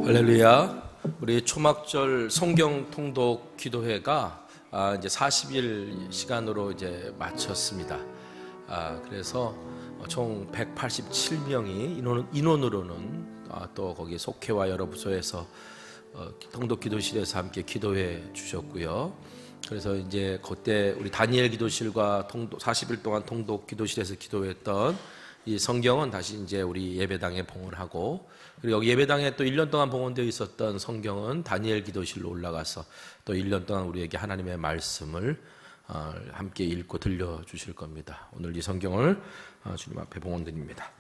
할렐루야. 우리 초막절 성경 통독 기도회가 이제 40일 시간으로 이제 마쳤습니다. 그래서 총 187명이 인원으로는 또 거기 속회와 여러 부서에서 통독 기도실에서 함께 기도해 주셨고요. 그래서 이제 그때 우리 다니엘 기도실과 40일 동안 통독 기도실에서 기도했던 이 성경은 다시 이제 우리 예배당에 봉헌하고, 그리고 여기 예배당에 또 1년 동안 봉헌되어 있었던 성경은 다니엘 기도실로 올라가서 또 1년 동안 우리에게 하나님의 말씀을 함께 읽고 들려주실 겁니다. 오늘 이 성경을 주님 앞에 봉헌드립니다.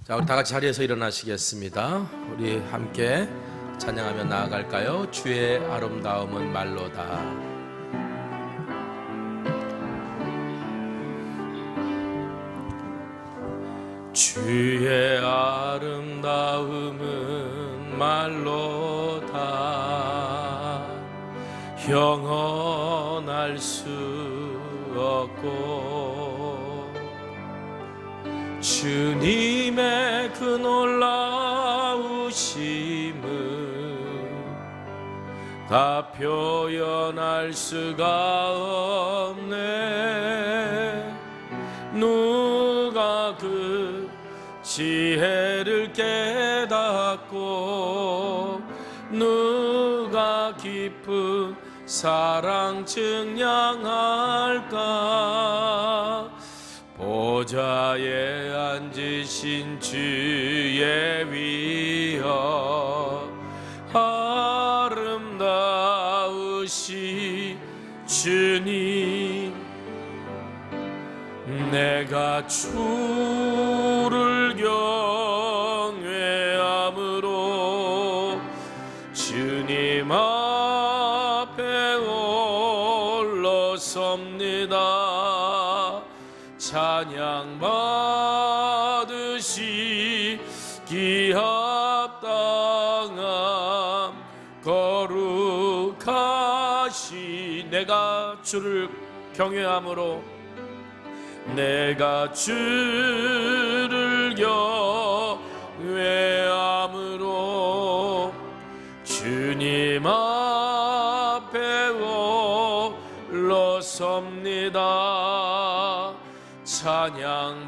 자, 우리 다 같이 자리에서 일어나시겠습니다. 우리 함께 찬양하며 나아갈까요? 주의 아름다움은 말로다. 주의 아름다움은 말로다. 형언할 수 없고 주님의 그 놀라우심을 다 표현할 수가 없네. 누가 그 지혜를 깨닫고 누가 깊은 사랑 증량할까. 보좌에 앉으신 주의 위엄 아름다우시 주님, 내가 주를 경외함으로 주님 앞에 올라섭니다. 찬양 받으시 기합당함 거룩하시. 내가 주를 경외함으로 내가 주를 경외함으로 주님 앞에 올라섭니다. 찬양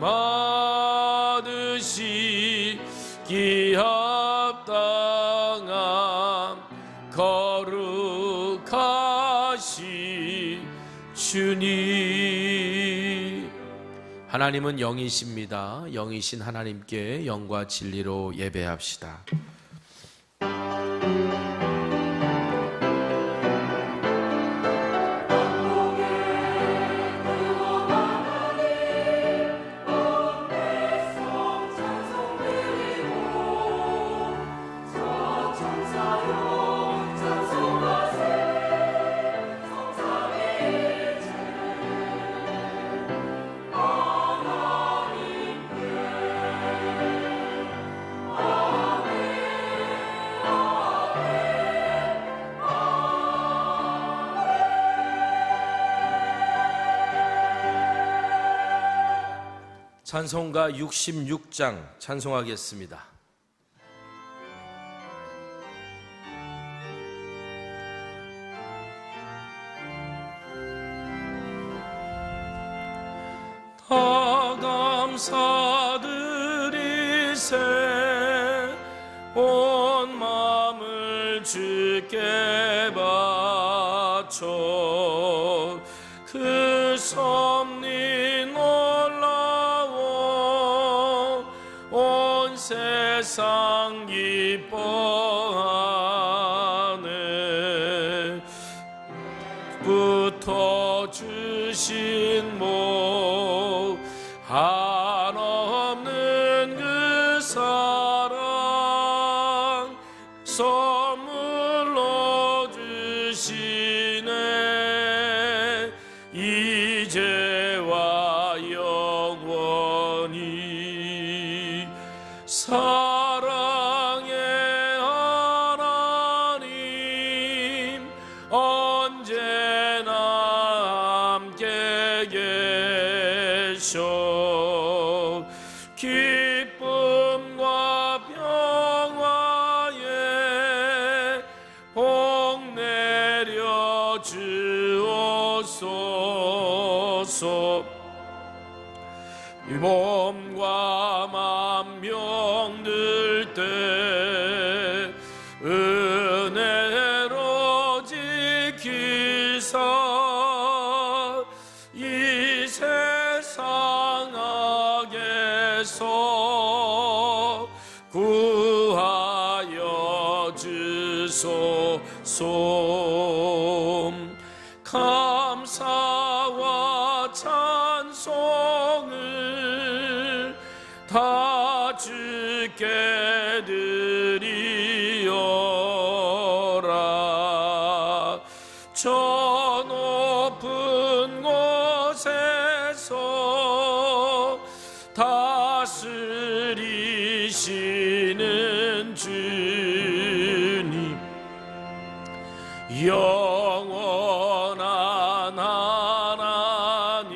받으시 기합당함 거룩하시 주님. 하나님은 영이십니다. 영이신 하나님께 영과 진리로 예배합시다. 찬송가 66장 찬송하겠습니다. 다 감사드리세 온 마음을 주께 바쳐 그 섭리 놀라워 온 세상 기뻐하네. 부터 주신 목 한없는 그 사랑 선물로 주시네. 이제와 영원히 사랑의 하나님 언제나 함께 계셔. 기쁨과 평화에 복 내려 주옵소서. 이 몸과 맘 병들 때 은혜로 지키사 이 세상 악에서 구하여 주소서. 감사와 찬송을 다 주께 드리어라. 저 높은 곳에서 다스리시는 주님 영원한 하나님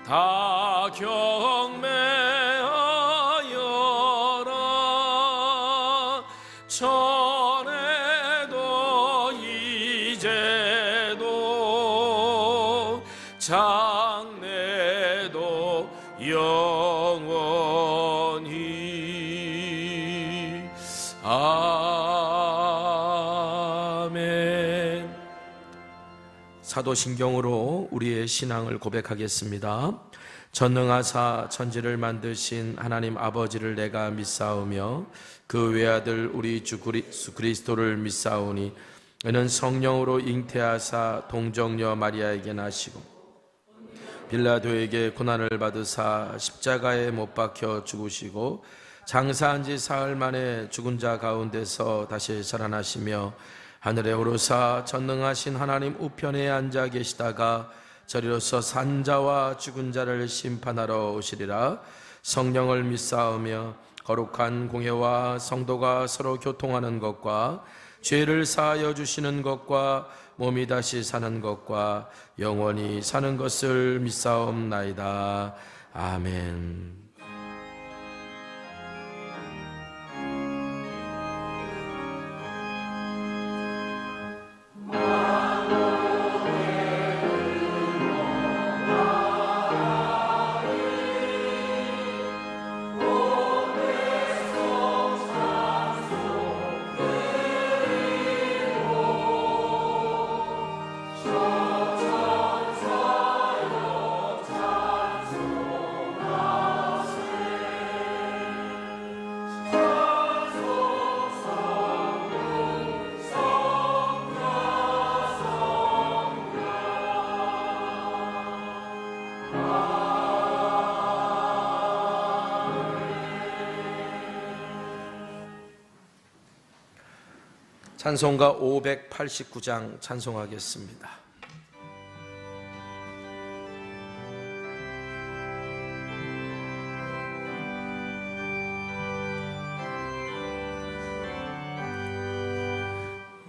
다 경배하여라. 전에도 이제도 장래도 영원히 아멘. 사도신경으로 우리의 신앙을 고백하겠습니다. 전능하사 천지를 만드신 하나님 아버지를 내가 믿사오며 그 외아들 우리 주 그리스도를 믿사오니 이는 성령으로 잉태하사 동정녀 마리아에게 나시고 빌라도에게 고난을 받으사 십자가에 못 박혀 죽으시고 장사한 지 사흘 만에 죽은 자 가운데서 다시 살아나시며 하늘에 오르사 전능하신 하나님 우편에 앉아 계시다가 저리로서 산자와 죽은 자를 심판하러 오시리라. 성령을 믿사오며 거룩한 공회와 성도가 서로 교통하는 것과 죄를 사하여 주시는 것과 몸이 다시 사는 것과 영원히 사는 것을 믿사옵나이다. 아멘. 찬송가 589장 찬송하겠습니다.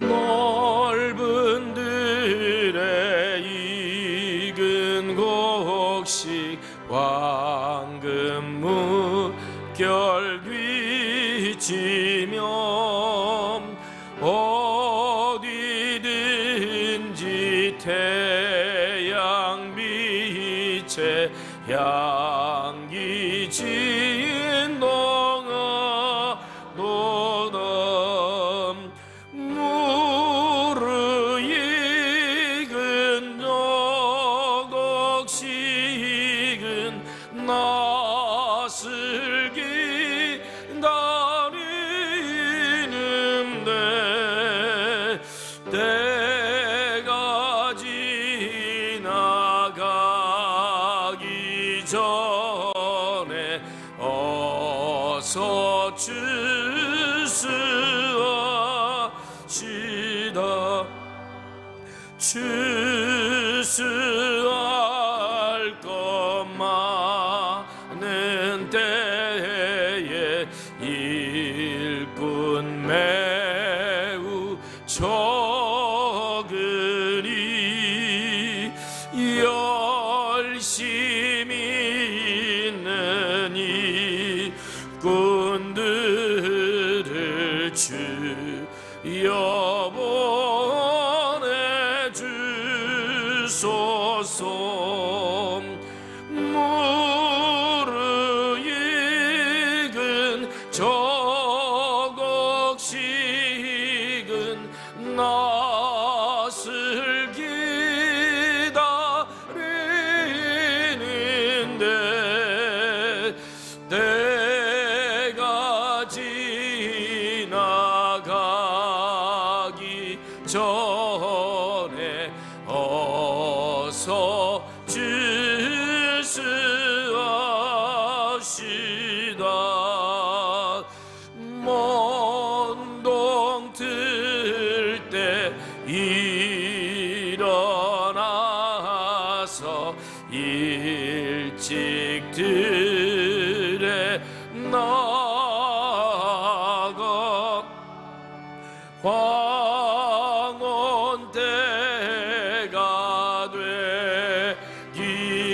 넓은 들에 익은 곡식 황금 물결 비치며 어디든지 태양 빛에 향기 진동하도다. 주시옵시다. 주수할 것 많은 때에 일꾼 매우 적으니 열심히 있는 일꾼들을 주여 보내주소서. 무르익은 저곡식은 낯을 기다리는데 때가 지나가기 전에 어서 주시옵시다. 먼동 들 때 일어나서 일찍 들에 나가 황혼 때가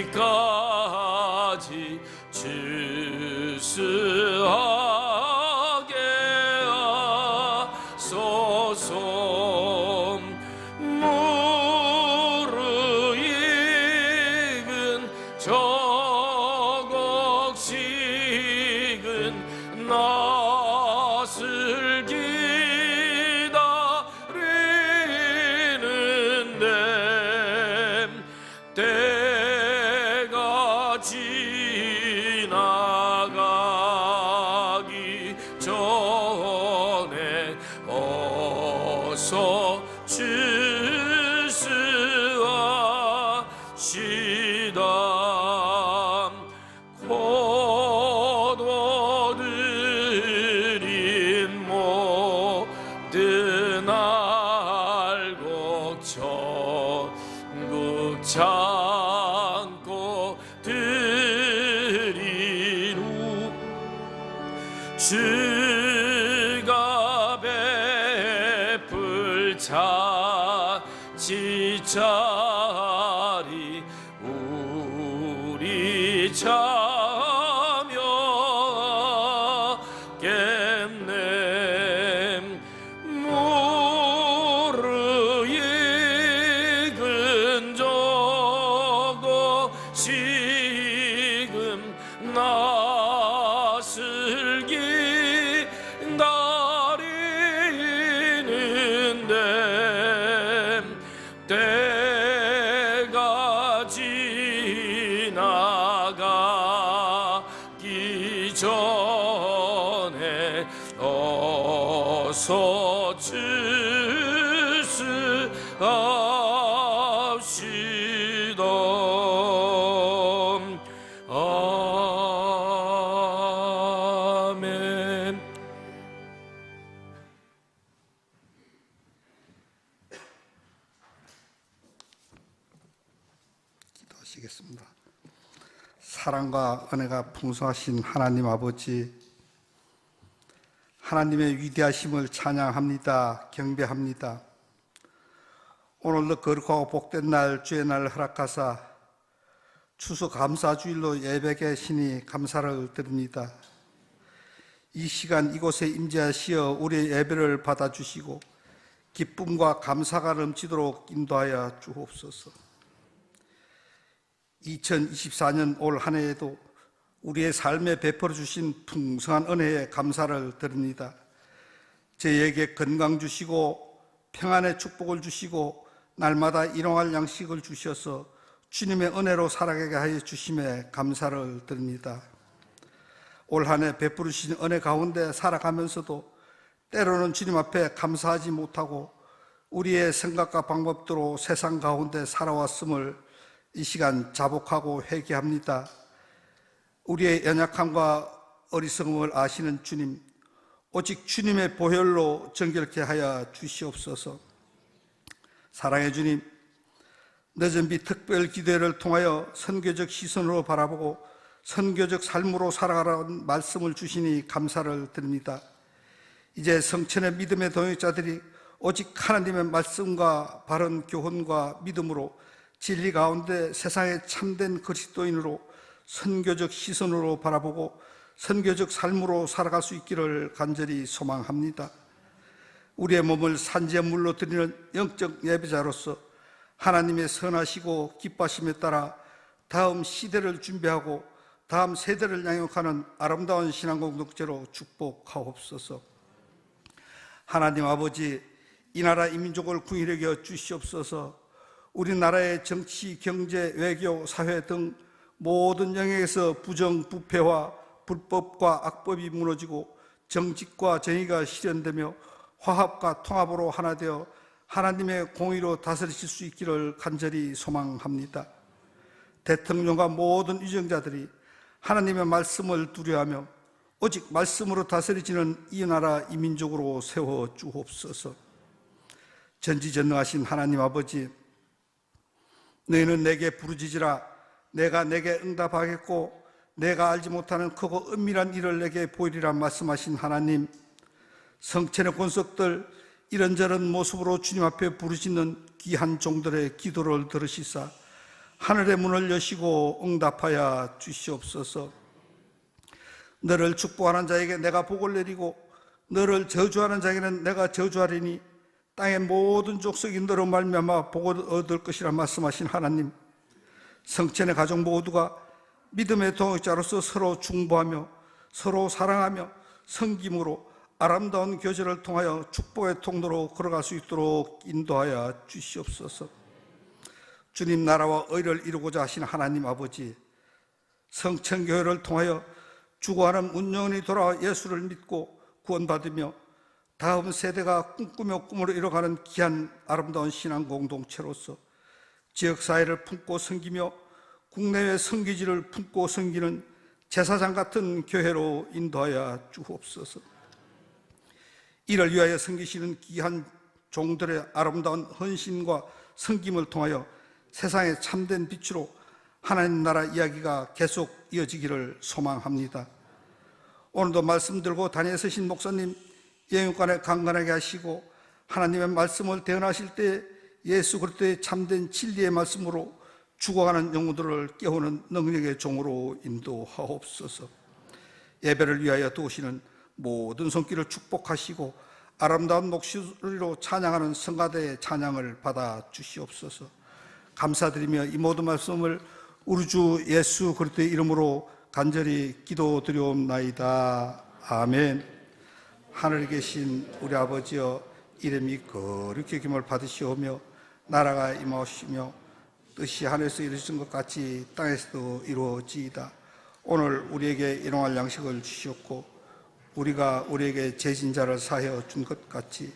되기까지 주수하게 하소서. 무르익은 저곡식은 낯을 기다리는데 때가 지나가기 전에 어서 주시옵시다. 고도드린 모든 알곡 천국 창고 드린 후 주가 베풀 잔치자리 우리 참여하겠네. 무르익은 저곡식은 낯을 기다리는데 때가 지나가기 전에 어서 주시옵시다. 아멘. 기도하시겠습니다. 사랑과 은혜가 풍성하신 하나님 아버지, 하나님의 위대하심을 찬양합니다. 경배합니다. 오늘도 거룩하고 복된 날, 주의 날 허락하사 추수감사주일로 예배계시니 감사를 드립니다. 이 시간 이곳에 임재하시어 우리의 예배를 받아주시고 기쁨과 감사가 넘치도록 인도하여 주옵소서. 2024년 올 한 해에도 우리의 삶에 베풀어 주신 풍성한 은혜에 감사를 드립니다. 저희에게 건강 주시고 평안의 축복을 주시고 날마다 일용할 양식을 주셔서 주님의 은혜로 살아가게 하여 주심에 감사를 드립니다. 올 한 해 베풀어 주신 은혜 가운데 살아가면서도 때로는 주님 앞에 감사하지 못하고 우리의 생각과 방법대로 세상 가운데 살아왔음을 이 시간 자복하고 회개합니다. 우리의 연약함과 어리석음을 아시는 주님, 오직 주님의 보혈로 정결케 하여 주시옵소서. 사랑의 주님, 늦은 비 특별 기도회를 통하여 선교적 시선으로 바라보고 선교적 삶으로 살아가라는 말씀을 주시니 감사를 드립니다. 이제 성천의 믿음의 동역자들이 오직 하나님의 말씀과 바른 교훈과 믿음으로 진리 가운데 세상의 참된 그리스도인으로 선교적 시선으로 바라보고 선교적 삶으로 살아갈 수 있기를 간절히 소망합니다. 우리의 몸을 산재물로 드리는 영적 예배자로서 하나님의 선하시고 기뻐하심에 따라 다음 시대를 준비하고 다음 세대를 양육하는 아름다운 신앙 공동체로 축복하옵소서. 하나님 아버지, 이 나라 이 민족을 궁히 여겨 주시옵소서. 우리나라의 정치, 경제, 외교, 사회 등 모든 영역에서 부정부패와 불법과 악법이 무너지고 정직과 정의가 실현되며 화합과 통합으로 하나 되어 하나님의 공의로 다스리실 수 있기를 간절히 소망합니다. 대통령과 모든 위정자들이 하나님의 말씀을 두려워하며 오직 말씀으로 다스리지는 이 나라 이 민족으로 세워 주옵소서. 전지전능하신 하나님 아버지, 너희는 내게 부르짖으라 내가 내게 응답하겠고 내가 알지 못하는 크고 은밀한 일을 내게 보이리라 말씀하신 하나님, 성천의 권속들 이런저런 모습으로 주님 앞에 부르짖는 귀한 종들의 기도를 들으시사 하늘의 문을 여시고 응답하여 주시옵소서. 너를 축복하는 자에게 내가 복을 내리고 너를 저주하는 자에게는 내가 저주하리니 땅의 모든 족속이 너로 말미암아 복을 얻을 것이라 말씀하신 하나님, 성천의 가족 모두가 믿음의 동역자로서 서로 중보하며 서로 사랑하며 섬김으로 아름다운 교제를 통하여 축복의 통로로 걸어갈 수 있도록 인도하여 주시옵소서. 주님 나라와 의를 이루고자 하신 하나님 아버지, 성천교회를 통하여 죽어가는 운영원이 돌아와 예수를 믿고 구원받으며 다음 세대가 꿈꾸며 꿈으로 이뤄가는 귀한 아름다운 신앙 공동체로서 지역사회를 품고 섬기며 국내외 선교지를 품고 섬기는 제사장 같은 교회로 인도하여 주옵소서. 이를 위하여 섬기시는 귀한 종들의 아름다운 헌신과 섬김을 통하여 세상의 참된 빛으로 하나님 나라 이야기가 계속 이어지기를 소망합니다. 오늘도 말씀 들고 단위에 서신 목사님 영육간에 강건하게 하시고 하나님의 말씀을 대언하실 때 예수 그리스도의 참된 진리의 말씀으로 죽어가는 영혼들을 깨우는 능력의 종으로 인도하옵소서. 예배를 위하여 도우시는 모든 손길을 축복하시고 아름다운 목소리로 찬양하는 성가대의 찬양을 받아 주시옵소서. 감사드리며 이 모든 말씀을 우리 주 예수 그리스도의 이름으로 간절히 기도드리옵나이다. 아멘. 하늘에 계신 우리 아버지여, 이름이 거룩히 여김을 받으시오며 나라가 임하시며 뜻이 하늘에서 이루어진 것 같이 땅에서도 이루어지이다. 오늘 우리에게 일용할 양식을 주시옵고 우리가 우리에게 죄진 자를 사하여 준 것 같이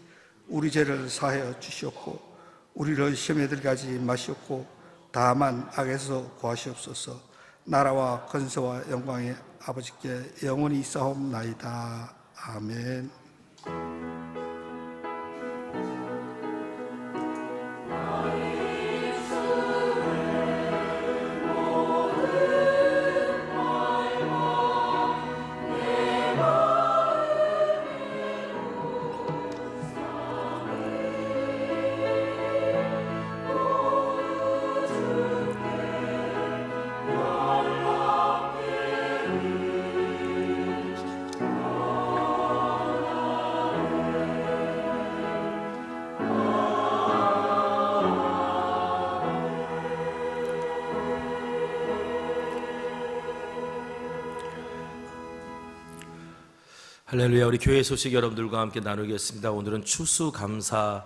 우리 죄를 사하여 주시옵고 우리를 시험에 들게 하지 마시옵고 다만 악에서 구하시옵소서. 나라와 권세와 영광의 아버지께 영원히 있사옵나이다. 아멘. 할렐루야. 우리 교회 소식 여러분들과 함께 나누겠습니다. 오늘은 추수감사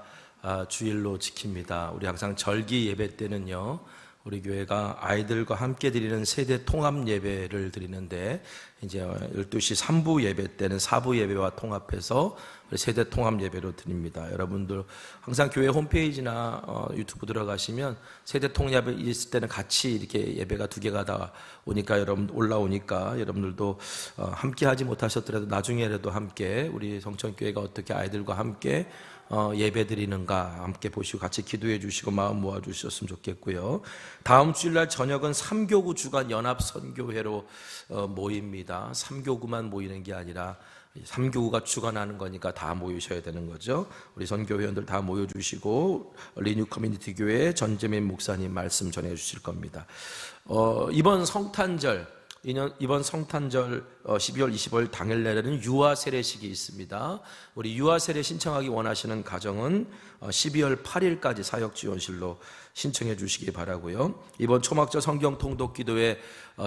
주일로 지킵니다. 우리 항상 절기 예배 때는요, 우리 교회가 아이들과 함께 드리는 세대 통합 예배를 드리는데 이제 12시 3부 예배 때는 4부 예배와 통합해서 우리 세대 통합 예배로 드립니다. 여러분들 항상 교회 홈페이지나 유튜브 들어가시면 세대 통합 있을 때는 같이 이렇게 예배가 두 개가 다 오니까 여러분 올라오니까 여러분들도 함께 하지 못하셨더라도 나중에라도 함께 우리 성천교회가 어떻게 아이들과 함께 예배 드리는가 함께 보시고 같이 기도해 주시고 마음 모아 주셨으면 좋겠고요. 다음 주일날 저녁은 3교구 주간 연합 선교회로 모입니다. 3교구만 모이는 게 아니라 3교구가 주관하는 거니까 다 모이셔야 되는 거죠. 우리 선교회원들 다 모여주시고 리뉴 커뮤니티 교회 전재민 목사님 말씀 전해 주실 겁니다. 이번 성탄절 12월 25일 당일날에는 유아 세례식이 있습니다. 우리 유아 세례 신청하기 원하시는 가정은 12월 8일까지 사역지원실로 신청해 주시기 바라고요. 이번 초막절 성경 통독 기도에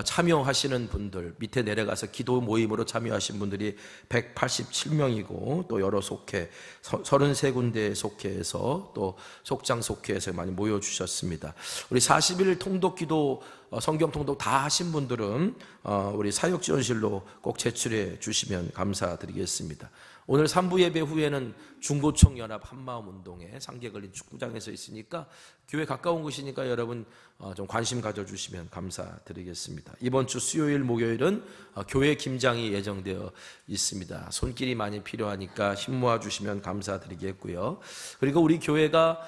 참여하시는 분들 밑에 내려가서 기도 모임으로 참여하신 분들이 187명이고 또 여러 속회 33군데 속회에서 또 속장 속회에서 많이 모여주셨습니다. 우리 40일 통독 기도 성경 통독 다 하신 분들은 우리 사역지원실로 꼭 제출해 주시면 감사드리겠습니다. 오늘 3부 예배 후에는 중고청 연합 한마음 운동회 상계 걸린 축구장에서 있으니까 교회 가까운 곳이니까 여러분 좀 관심 가져주시면 감사드리겠습니다. 이번 주 수요일 목요일은 교회 김장이 예정되어 있습니다. 손길이 많이 필요하니까 힘 모아 주시면 감사드리겠고요. 그리고 우리 교회가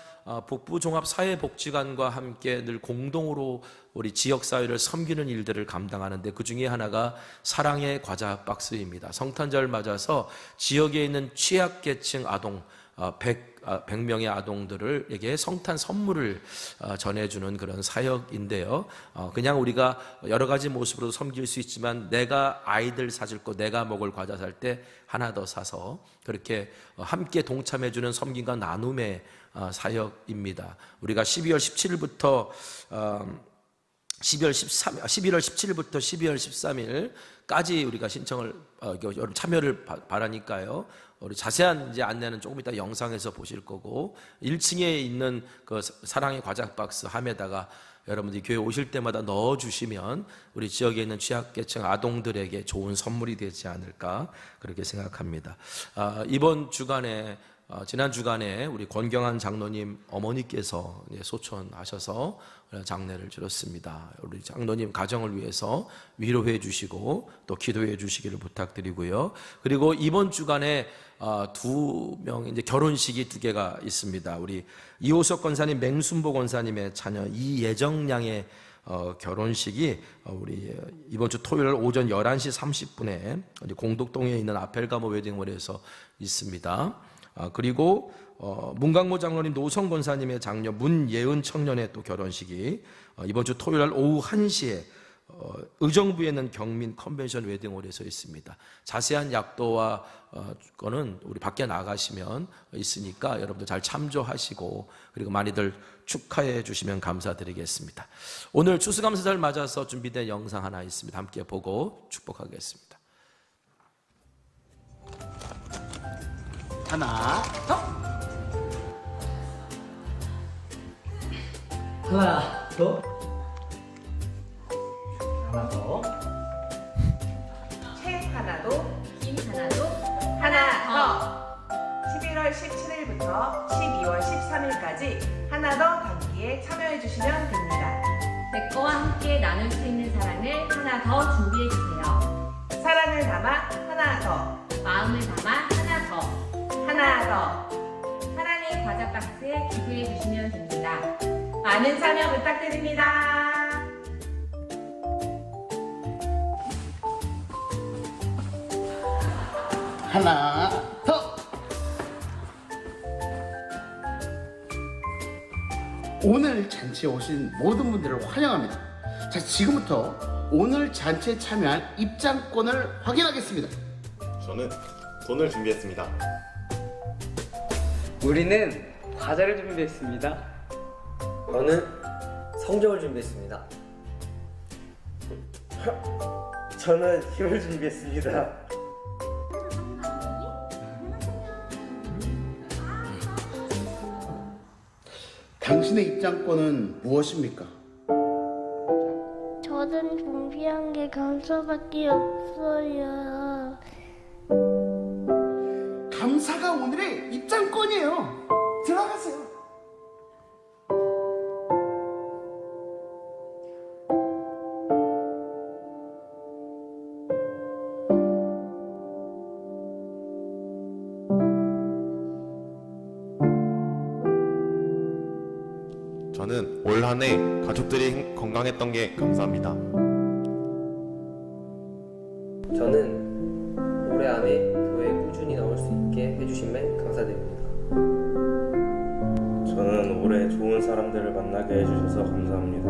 복부종합사회복지관과 함께 늘 공동으로 우리 지역사회를 섬기는 일들을 감당하는데 그 중에 하나가 사랑의 과자 박스입니다. 성탄절 맞아서 지역에 있는 취약계층 아동 100명의 아동들에게 성탄 선물을 전해주는 그런 사역인데요. 그냥 우리가 여러 가지 모습으로 섬길 수 있지만 내가 아이들 사줄 거 내가 먹을 과자 살 때 하나 더 사서 그렇게 함께 동참해주는 섬김과 나눔의 사역입니다. 우리가 12월 17일부터 12월 13일까지 우리가 신청을 참여를 바라니까요. 우리 자세한 이제 안내는 조금 이따 영상에서 보실 거고 1층에 있는 그 사랑의 과자 박스 함에다가 여러분들이 교회 오실 때마다 넣어주시면 우리 지역에 있는 취약계층 아동들에게 좋은 선물이 되지 않을까 그렇게 생각합니다. 이번 주간에 지난 주간에 우리 권경한 장로님 어머니께서 소천하셔서 장례를 치렀습니다. 우리 장로님 가정을 위해서 위로해 주시고 또 기도해 주시기를 부탁드리고요. 그리고 이번 주간에 두 명 이제 결혼식이 두 개가 있습니다. 우리 이호석 권사님, 맹순보 권사님의 자녀 이예정 양의 결혼식이 우리 이번 주 토요일 오전 11시 30분에 우리 공덕동에 있는 아펠가모 웨딩홀에서 있습니다. 그리고 문강모 장로님 노성 권사님의 장녀 문예은 청년의 또 결혼식이 이번 주 토요일 날 오후 1시에 의정부에 있는 경민 컨벤션 웨딩홀에서 있습니다. 자세한 약도와 거는 우리 밖에 나가시면 있으니까 여러분들 잘 참조하시고 그리고 많이들 축하해 주시면 감사드리겠습니다. 오늘 추수감사절 맞아서 준비된 영상 하나 있습니다. 함께 보고 축복하겠습니다. 하나 더 하나 더 하나 더 채 하나도 김 하나도 하나 더 11월 17일부터 12월 13일까지 하나 더 단기에 참여해 주시면 됩니다. 내 거와 함께 나눌 수 있는 사랑을 하나 더 준비해 주세요. 사랑을 담아 하나 더 마음을 담아 하나 더 하나 더 사랑의 과자 박스에 기부해 주시면 됩니다. 많은 참여 부탁드립니다. 하나 더 오늘 잔치에 오신 모든 분들을 환영합니다. 자, 지금부터 오늘 잔치에 참여할 입장권을 확인하겠습니다. 저는 돈을 준비했습니다. 우리는 과자를 준비했습니다. 저는 성적을 준비했습니다. 저는 힘을 준비했습니다. 당신의 입장권은 무엇입니까? 감사밖에 없어요. 감사가 오늘의 입장권이에요. 들어가세요. 저는 올 한 해 가족들이 건강했던 게 감사합니다. 저는 올해 안에 교회에 꾸준히 나올 수 있게 해주심에 감사드립니다. 저는 올해 좋은 사람들을 만나게 해주셔서 감사합니다.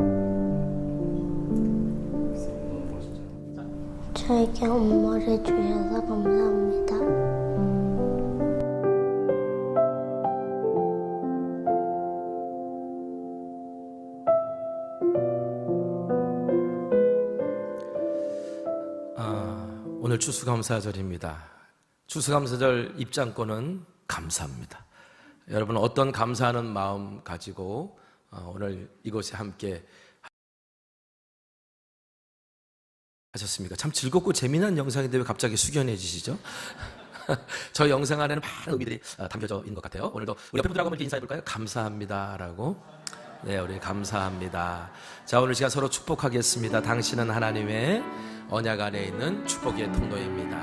저에게 엄마를 주셔서 감사합니다. 오늘 추수감사절입니다. 추수감사절 입장권은 감사합니다. 여러분 어떤 감사하는 마음 가지고 오늘 이곳에 함께 하셨습니까? 참 즐겁고 재미난 영상인데 왜 갑자기 숙연해지시죠? 저 영상 안에는 많은 의미들이 담겨져 있는 것 같아요. 오늘도 우리 옆에 분들하고 이렇게 인사해 볼까요? 감사합니다라고. 네, 우리 감사합니다. 자, 오늘 시간 서로 축복하겠습니다. 당신은 하나님의 언약 안에 있는 축복의 통로입니다.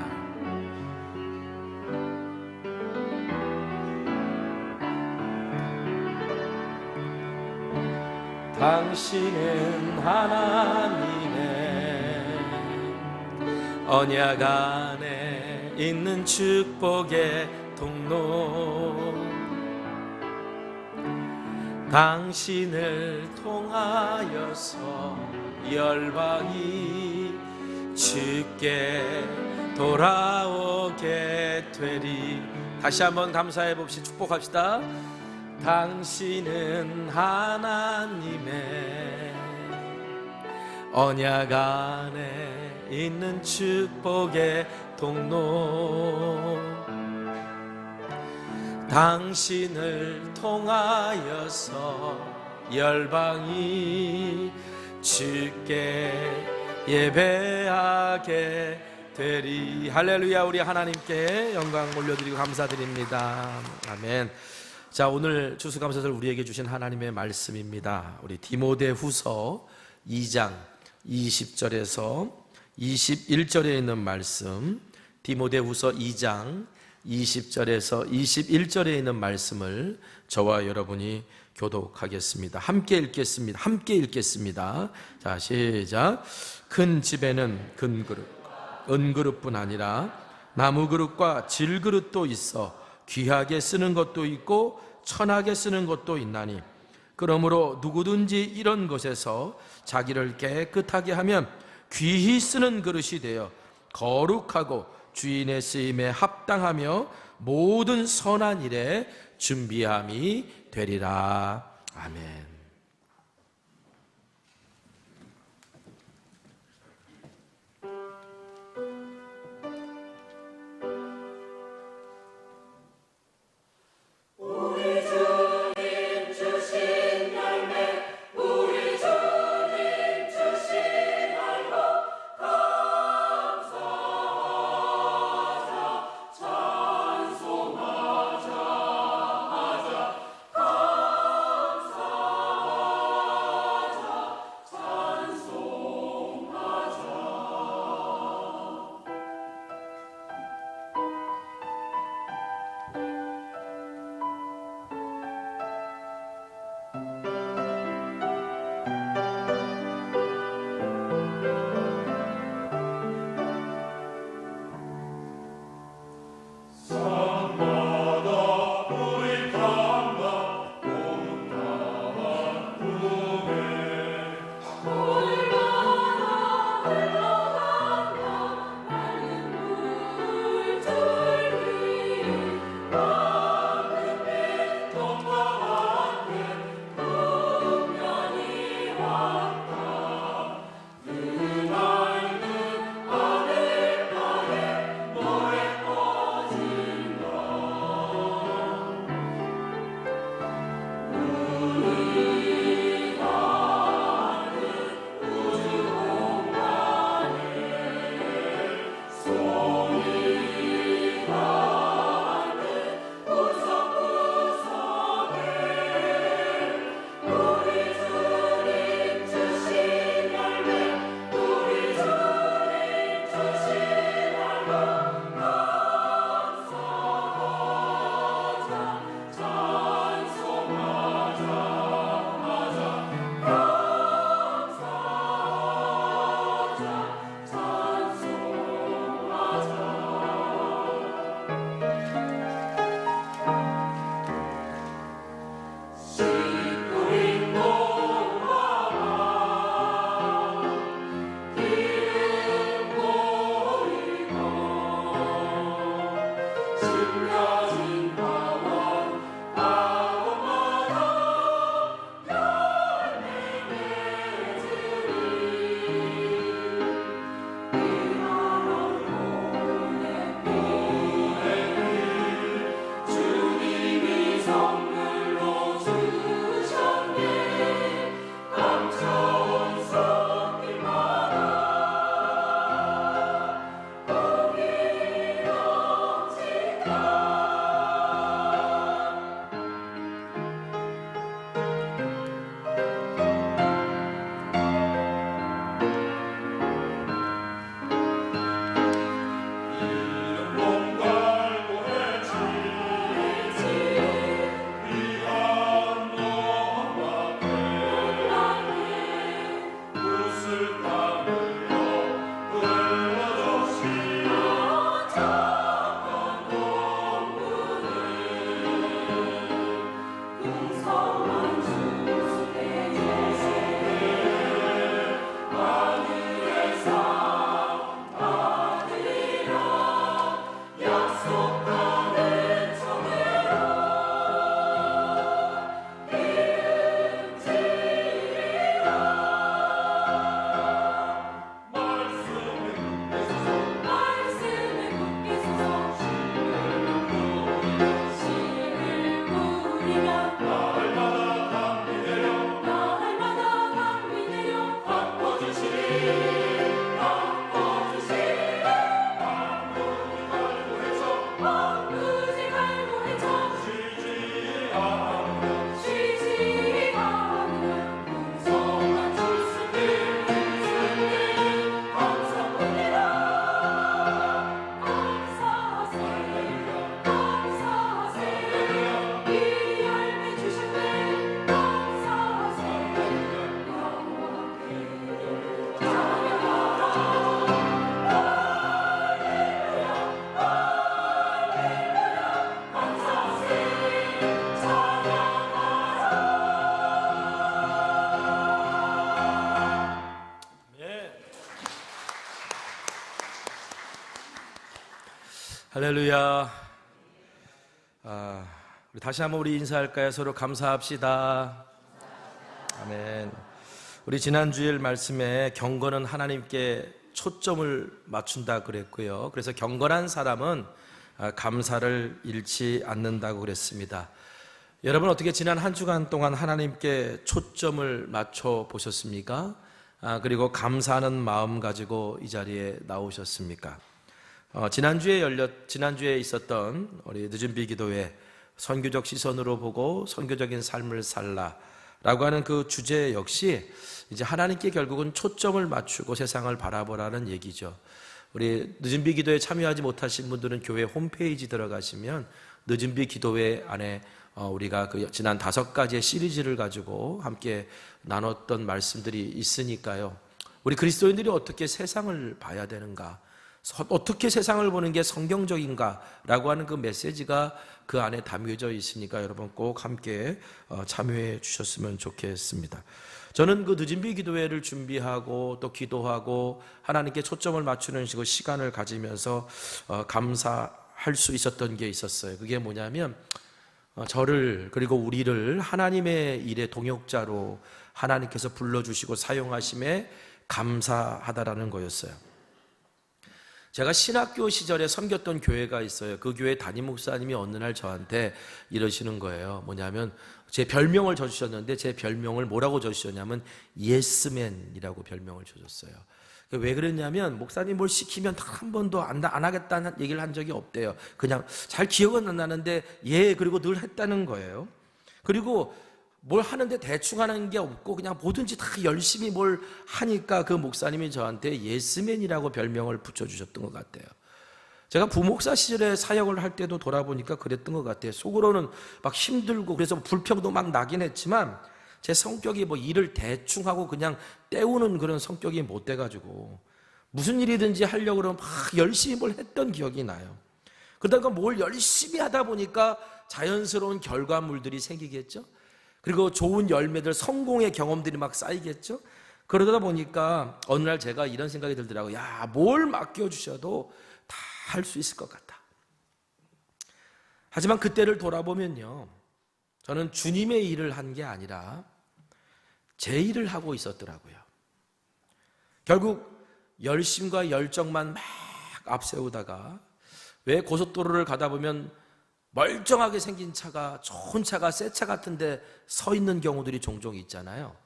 당신은 하나님의 언약 안에 있는 축복의 통로, 당신을 통하여서 열방이 주께 돌아오게 되리. 다시 한번 감사해 봅시다. 축복합시다. 당신은 하나님의 언약 안에 있는 축복의 통로, 당신을 통하여서 열방이 주께 예배하게 되리. 할렐루야. 우리 하나님께 영광 올려드리고 감사드립니다. 아멘. 자, 오늘 추수감사절 우리에게 주신 하나님의 말씀입니다. 우리 디모데후서 2장 20절에서 21절에 있는 말씀, 디모데후서 2장 20절에서 21절에 있는 말씀을 저와 여러분이 교독하겠습니다. 함께 읽겠습니다. 함께 읽겠습니다. 자, 시작. 큰 집에는 큰 그릇, 은그릇뿐 아니라 나무그릇과 질그릇도 있어 귀하게 쓰는 것도 있고 천하게 쓰는 것도 있나니, 그러므로 누구든지 이런 것에서 자기를 깨끗하게 하면 귀히 쓰는 그릇이 되어 거룩하고 주인의 쓰임에 합당하며 모든 선한 일에 준비함이 되리라. 아멘. 할렐루야. 우리 다시 한번 우리 인사할까요? 서로 감사합시다. 아멘. 우리 지난 주일 말씀에 경건은 하나님께 초점을 맞춘다 그랬고요. 그래서 경건한 사람은 감사를 잃지 않는다고 그랬습니다. 여러분 어떻게 지난 한 주간 동안 하나님께 초점을 맞춰 보셨습니까? 그리고 감사하는 마음 가지고 이 자리에 나오셨습니까? 지난주에 있었던 우리 늦은비 기도회 선교적 시선으로 보고 선교적인 삶을 살라라고 하는 그 주제 역시 이제 하나님께 결국은 초점을 맞추고 세상을 바라보라는 얘기죠. 우리 늦은비 기도에 참여하지 못하신 분들은 교회 홈페이지 들어가시면 늦은비 기도회 안에 우리가 그 지난 5가지의 시리즈를 가지고 함께 나눴던 말씀들이 있으니까요. 우리 그리스도인들이 어떻게 세상을 봐야 되는가, 어떻게 세상을 보는 게 성경적인가라고 하는 그 메시지가 그 안에 담겨져 있으니까 여러분 꼭 함께 참여해 주셨으면 좋겠습니다. 저는 그 늦은비 기도회를 준비하고 또 기도하고 하나님께 초점을 맞추는 식으로 시간을 가지면서 감사할 수 있었던 게 있었어요. 그게 뭐냐면 저를 그리고 우리를 하나님의 일의 동역자로 하나님께서 불러주시고 사용하심에 감사하다라는 거였어요. 제가 신학교 시절에 섬겼던 교회가 있어요. 그 교회 담임 목사님이 어느 날 저한테 이러시는 거예요. 뭐냐면 제 별명을 줘주셨는데 제 별명을 뭐라고 줘주셨냐면 예스맨이라고 별명을 줘줬어요. 왜 그랬냐면 목사님 뭘 시키면 한 번도 안 하겠다는 얘기를 한 적이 없대요. 그냥 잘 기억은 안 나는데 그리고 늘 했다는 거예요. 그리고 뭘 하는데 대충 하는 게 없고 그냥 뭐든지 다 열심히 뭘 하니까 그 목사님이 저한테 예스맨이라고 별명을 붙여주셨던 것 같아요. 제가 부목사 시절에 사역을 할 때도 돌아보니까 그랬던 것 같아요. 속으로는 막 힘들고 그래서 불평도 막 나긴 했지만 제 성격이 뭐 일을 대충 하고 그냥 때우는 그런 성격이 못 돼가지고 무슨 일이든지 하려고 그러면 막 열심히 뭘 했던 기억이 나요. 그러다가 뭘 열심히 하다 보니까 자연스러운 결과물들이 생기겠죠. 그리고 좋은 열매들, 성공의 경험들이 막 쌓이겠죠. 그러다 보니까 어느 날 제가 이런 생각이 들더라고요. 야, 뭘 맡겨주셔도 다 할 수 있을 것 같다. 하지만 그때를 돌아보면요, 저는 주님의 일을 한 게 아니라 제 일을 하고 있었더라고요. 결국 열심과 열정만 막 앞세우다가 왜 고속도로를 가다 보면 멀쩡하게 생긴 차가, 좋은 차가, 새 차 같은데 서 있는 경우들이 종종 있잖아요.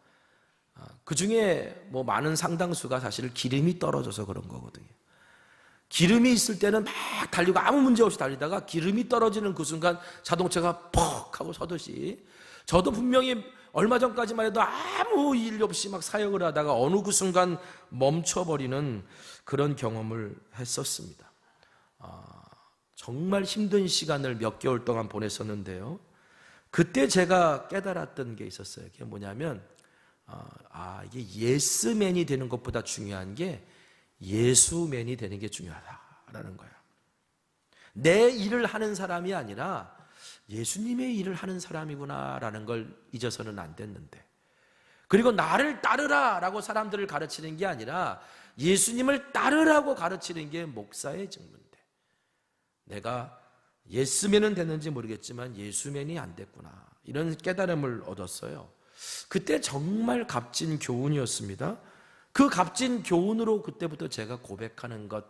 그 중에 뭐 많은 상당수가 사실 기름이 떨어져서 그런 거거든요. 기름이 있을 때는 막 달리고 아무 문제 없이 달리다가 기름이 떨어지는 그 순간 자동차가 퍽 하고 서듯이 저도 분명히 얼마 전까지만 해도 아무 일 없이 막 사역을 하다가 어느 그 순간 멈춰버리는 그런 경험을 했었습니다. 정말 힘든 시간을 몇 개월 동안 보냈었는데요. 그때 제가 깨달았던 게 있었어요. 그게 뭐냐면 이게 예스맨이 되는 것보다 중요한 게 예수맨이 되는 게 중요하다라는 거예요. 내 일을 하는 사람이 아니라 예수님의 일을 하는 사람이구나라는 걸 잊어서는 안 됐는데, 그리고 나를 따르라라고 사람들을 가르치는 게 아니라 예수님을 따르라고 가르치는 게 목사의 직무인데 내가 예스맨은 됐는지 모르겠지만 예수맨이 안 됐구나, 이런 깨달음을 얻었어요. 그때 정말 값진 교훈이었습니다. 그 값진 교훈으로 그때부터 제가 고백하는 것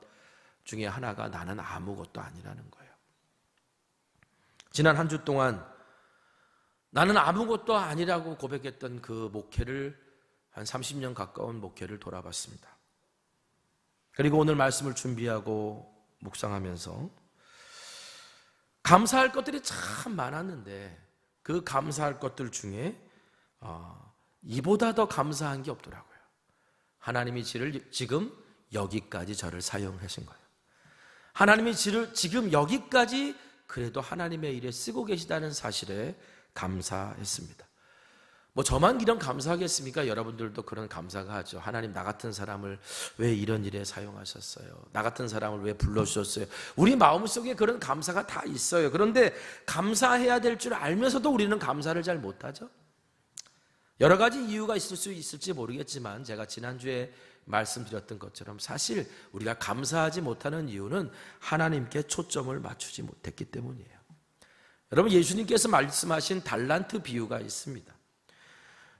중에 하나가 나는 아무것도 아니라는 거예요. 지난 한 주 동안 나는 아무것도 아니라고 고백했던 그 목회를 한 30년 가까운 목회를 돌아봤습니다. 그리고 오늘 말씀을 준비하고 묵상하면서 감사할 것들이 참 많았는데 그 감사할 것들 중에 이보다 더 감사한 게 없더라고요. 하나님이 지금 여기까지 저를 사용하신 거예요. 하나님이 지금 여기까지 그래도 하나님의 일에 쓰고 계시다는 사실에 감사했습니다. 뭐 저만 이런 감사하겠습니까? 여러분들도 그런 감사가 하죠. 하나님, 나 같은 사람을 왜 이런 일에 사용하셨어요? 나 같은 사람을 왜 불러주셨어요? 우리 마음속에 그런 감사가 다 있어요. 그런데 감사해야 될 줄 알면서도 우리는 감사를 잘 못하죠. 여러 가지 이유가 있을 수 있을지 모르겠지만 제가 지난주에 말씀드렸던 것처럼 사실 우리가 감사하지 못하는 이유는 하나님께 초점을 맞추지 못했기 때문이에요. 여러분, 예수님께서 말씀하신 달란트 비유가 있습니다.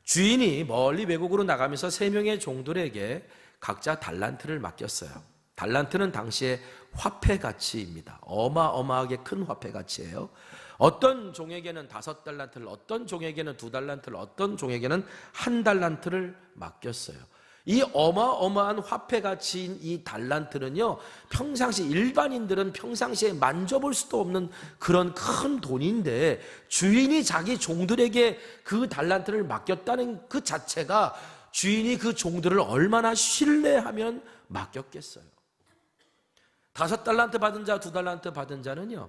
주인이 멀리 외국으로 나가면서 3명의 종들에게 각자 달란트를 맡겼어요. 달란트는 당시의 화폐 가치입니다. 어마어마하게 큰 화폐 가치예요. 어떤 종에게는 5달란트를, 어떤 종에게는 2달란트를, 어떤 종에게는 1달란트를 맡겼어요. 이 어마어마한 화폐 가치인 이 달란트는요, 평상시 일반인들은 평상시에 만져볼 수도 없는 그런 큰 돈인데, 주인이 자기 종들에게 그 달란트를 맡겼다는 그 자체가 주인이 그 종들을 얼마나 신뢰하면 맡겼겠어요. 5달란트 받은 자, 2달란트 받은 자는요,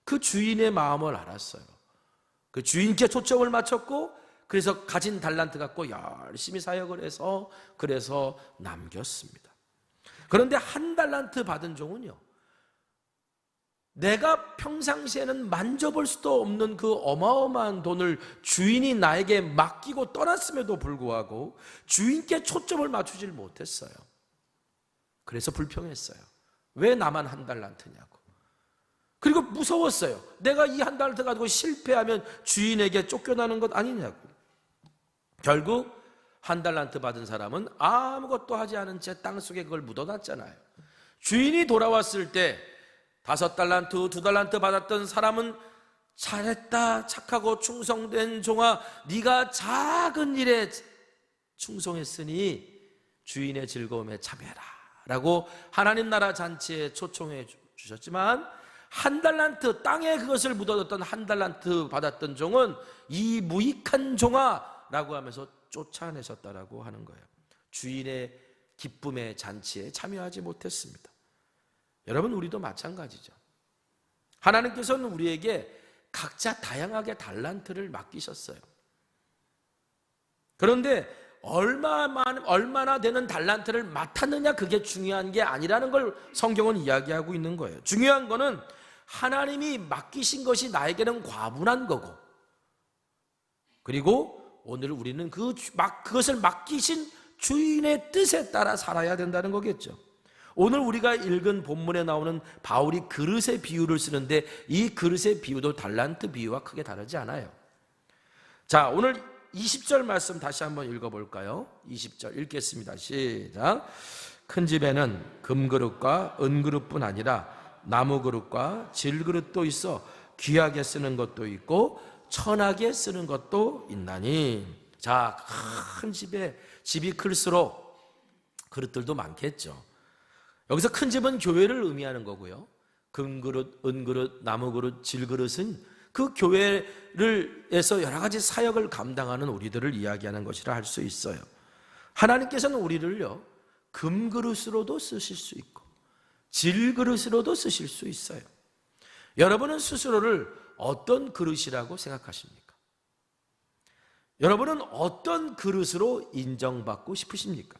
그 주인의 마음을 알았어요. 그 주인께 초점을 맞췄고, 그래서 가진 달란트 갖고 열심히 사역을 해서 그래서 남겼습니다. 그런데 1달란트 받은 종은요, 내가 평상시에는 만져볼 수도 없는 그 어마어마한 돈을 주인이 나에게 맡기고 떠났음에도 불구하고 주인께 초점을 맞추질 못했어요. 그래서 불평했어요. 왜 나만 1달란트냐고. 그리고 무서웠어요. 내가 이 1달란트 가지고 실패하면 주인에게 쫓겨나는 것 아니냐고. 결국 1달란트 받은 사람은 아무것도 하지 않은 채 땅속에 그걸 묻어놨잖아요. 주인이 돌아왔을 때 5달란트, 2달란트 받았던 사람은 잘했다, 착하고 충성된 종아, 네가 작은 일에 충성했으니 주인의 즐거움에 참여해라 라고 하나님 나라 잔치에 초청해 주셨지만, 1달란트, 땅에 그것을 묻어뒀던 1달란트 받았던 종은 이 무익한 종아 라고 하면서 쫓아내셨다라고 하는 거예요. 주인의 기쁨의 잔치에 참여하지 못했습니다. 여러분, 우리도 마찬가지죠. 하나님께서는 우리에게 각자 다양하게 달란트를 맡기셨어요. 그런데 얼마나 되는 달란트를 맡았느냐, 그게 중요한 게 아니라는 걸 성경은 이야기하고 있는 거예요. 중요한 거는 하나님이 맡기신 것이 나에게는 과분한 거고, 그리고 오늘 우리는 그것을 맡기신 주인의 뜻에 따라 살아야 된다는 거겠죠. 오늘 우리가 읽은 본문에 나오는 바울이 그릇의 비유를 쓰는데, 이 그릇의 비유도 달란트 비유와 크게 다르지 않아요. 자, 오늘 20절 말씀 다시 한번 읽어볼까요? 20절 읽겠습니다. 시작. 큰 집에는 금그릇과 은그릇뿐 아니라 나무그릇과 질그릇도 있어 귀하게 쓰는 것도 있고 천하게 쓰는 것도 있나니. 자, 큰 집이 클수록 그릇들도 많겠죠. 여기서 큰 집은 교회를 의미하는 거고요. 금그릇, 은그릇, 나무그릇, 질그릇은 그 교회를에서 여러 가지 사역을 감당하는 우리들을 이야기하는 것이라 할 수 있어요. 하나님께서는 우리를요, 금그릇으로도 쓰실 수 있고 질그릇으로도 쓰실 수 있어요. 여러분은 스스로를 어떤 그릇이라고 생각하십니까? 여러분은 어떤 그릇으로 인정받고 싶으십니까?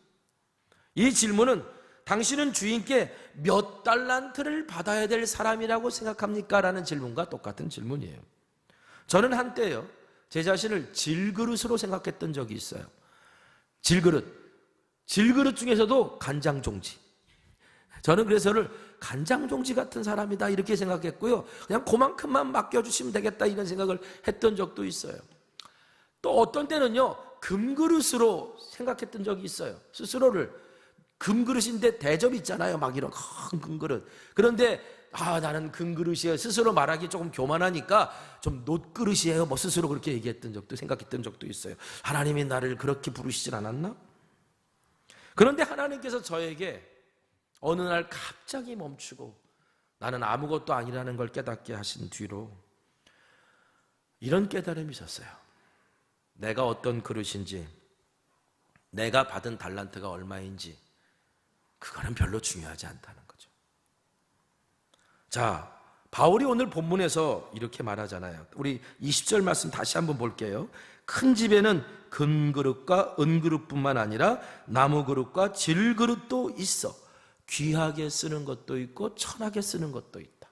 이 질문은 당신은 주인께 몇 달란트를 받아야 될 사람이라고 생각합니까? 라는 질문과 똑같은 질문이에요. 저는 한때요, 제 자신을 질그릇으로 생각했던 적이 있어요. 질그릇 중에서도 간장종지. 저는 그래서 저를 간장종지 같은 사람이다 이렇게 생각했고요, 그냥 그만큼만 맡겨주시면 되겠다 이런 생각을 했던 적도 있어요. 또 어떤 때는요, 금그릇으로 생각했던 적이 있어요. 스스로를 금그릇인데 대접 있잖아요, 막 이런 큰 금그릇. 그런데 나는 금그릇이에요 스스로 말하기 조금 교만하니까 좀 놋그릇이에요 뭐 스스로 그렇게 얘기했던 적도, 생각했던 적도 있어요. 하나님이 나를 그렇게 부르시진 않았나? 그런데 하나님께서 저에게 어느 날 갑자기 멈추고 나는 아무것도 아니라는 걸 깨닫게 하신 뒤로 이런 깨달음이 있었어요. 내가 어떤 그릇인지, 내가 받은 달란트가 얼마인지 그거는 별로 중요하지 않다는 거죠. 자, 바울이 오늘 본문에서 이렇게 말하잖아요. 우리 20절 말씀 다시 한번 볼게요. 큰 집에는 금그릇과 은그릇뿐만 아니라 나무그릇과 질그릇도 있어 귀하게 쓰는 것도 있고 천하게 쓰는 것도 있다.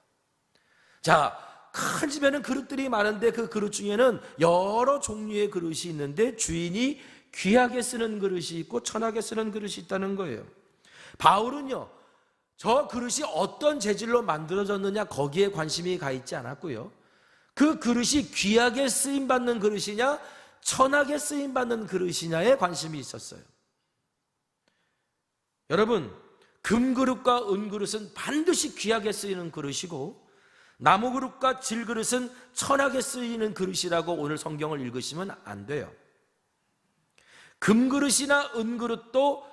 자, 큰 집에는 그릇들이 많은데 그 그릇 중에는 여러 종류의 그릇이 있는데 주인이 귀하게 쓰는 그릇이 있고 천하게 쓰는 그릇이 있다는 거예요. 바울은요, 저 그릇이 어떤 재질로 만들어졌느냐 거기에 관심이 가 있지 않았고요, 그 그릇이 귀하게 쓰임받는 그릇이냐 천하게 쓰임받는 그릇이냐에 관심이 있었어요. 여러분, 금그릇과 은그릇은 반드시 귀하게 쓰이는 그릇이고 나무그릇과 질그릇은 천하게 쓰이는 그릇이라고 오늘 성경을 읽으시면 안 돼요. 금그릇이나 은그릇도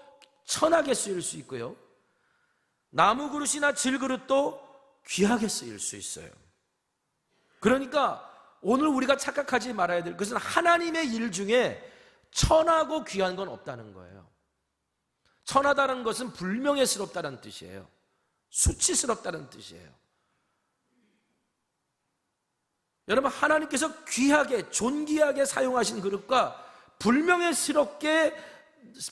천하게 쓰일 수 있고요, 나무그릇이나 질그릇도 귀하게 쓰일 수 있어요. 그러니까 오늘 우리가 착각하지 말아야 될 것은 하나님의 일 중에 천하고 귀한 건 없다는 거예요. 천하다는 것은 불명예스럽다는 뜻이에요. 수치스럽다는 뜻이에요. 여러분, 하나님께서 귀하게 존귀하게 사용하신 그릇과 불명예스럽게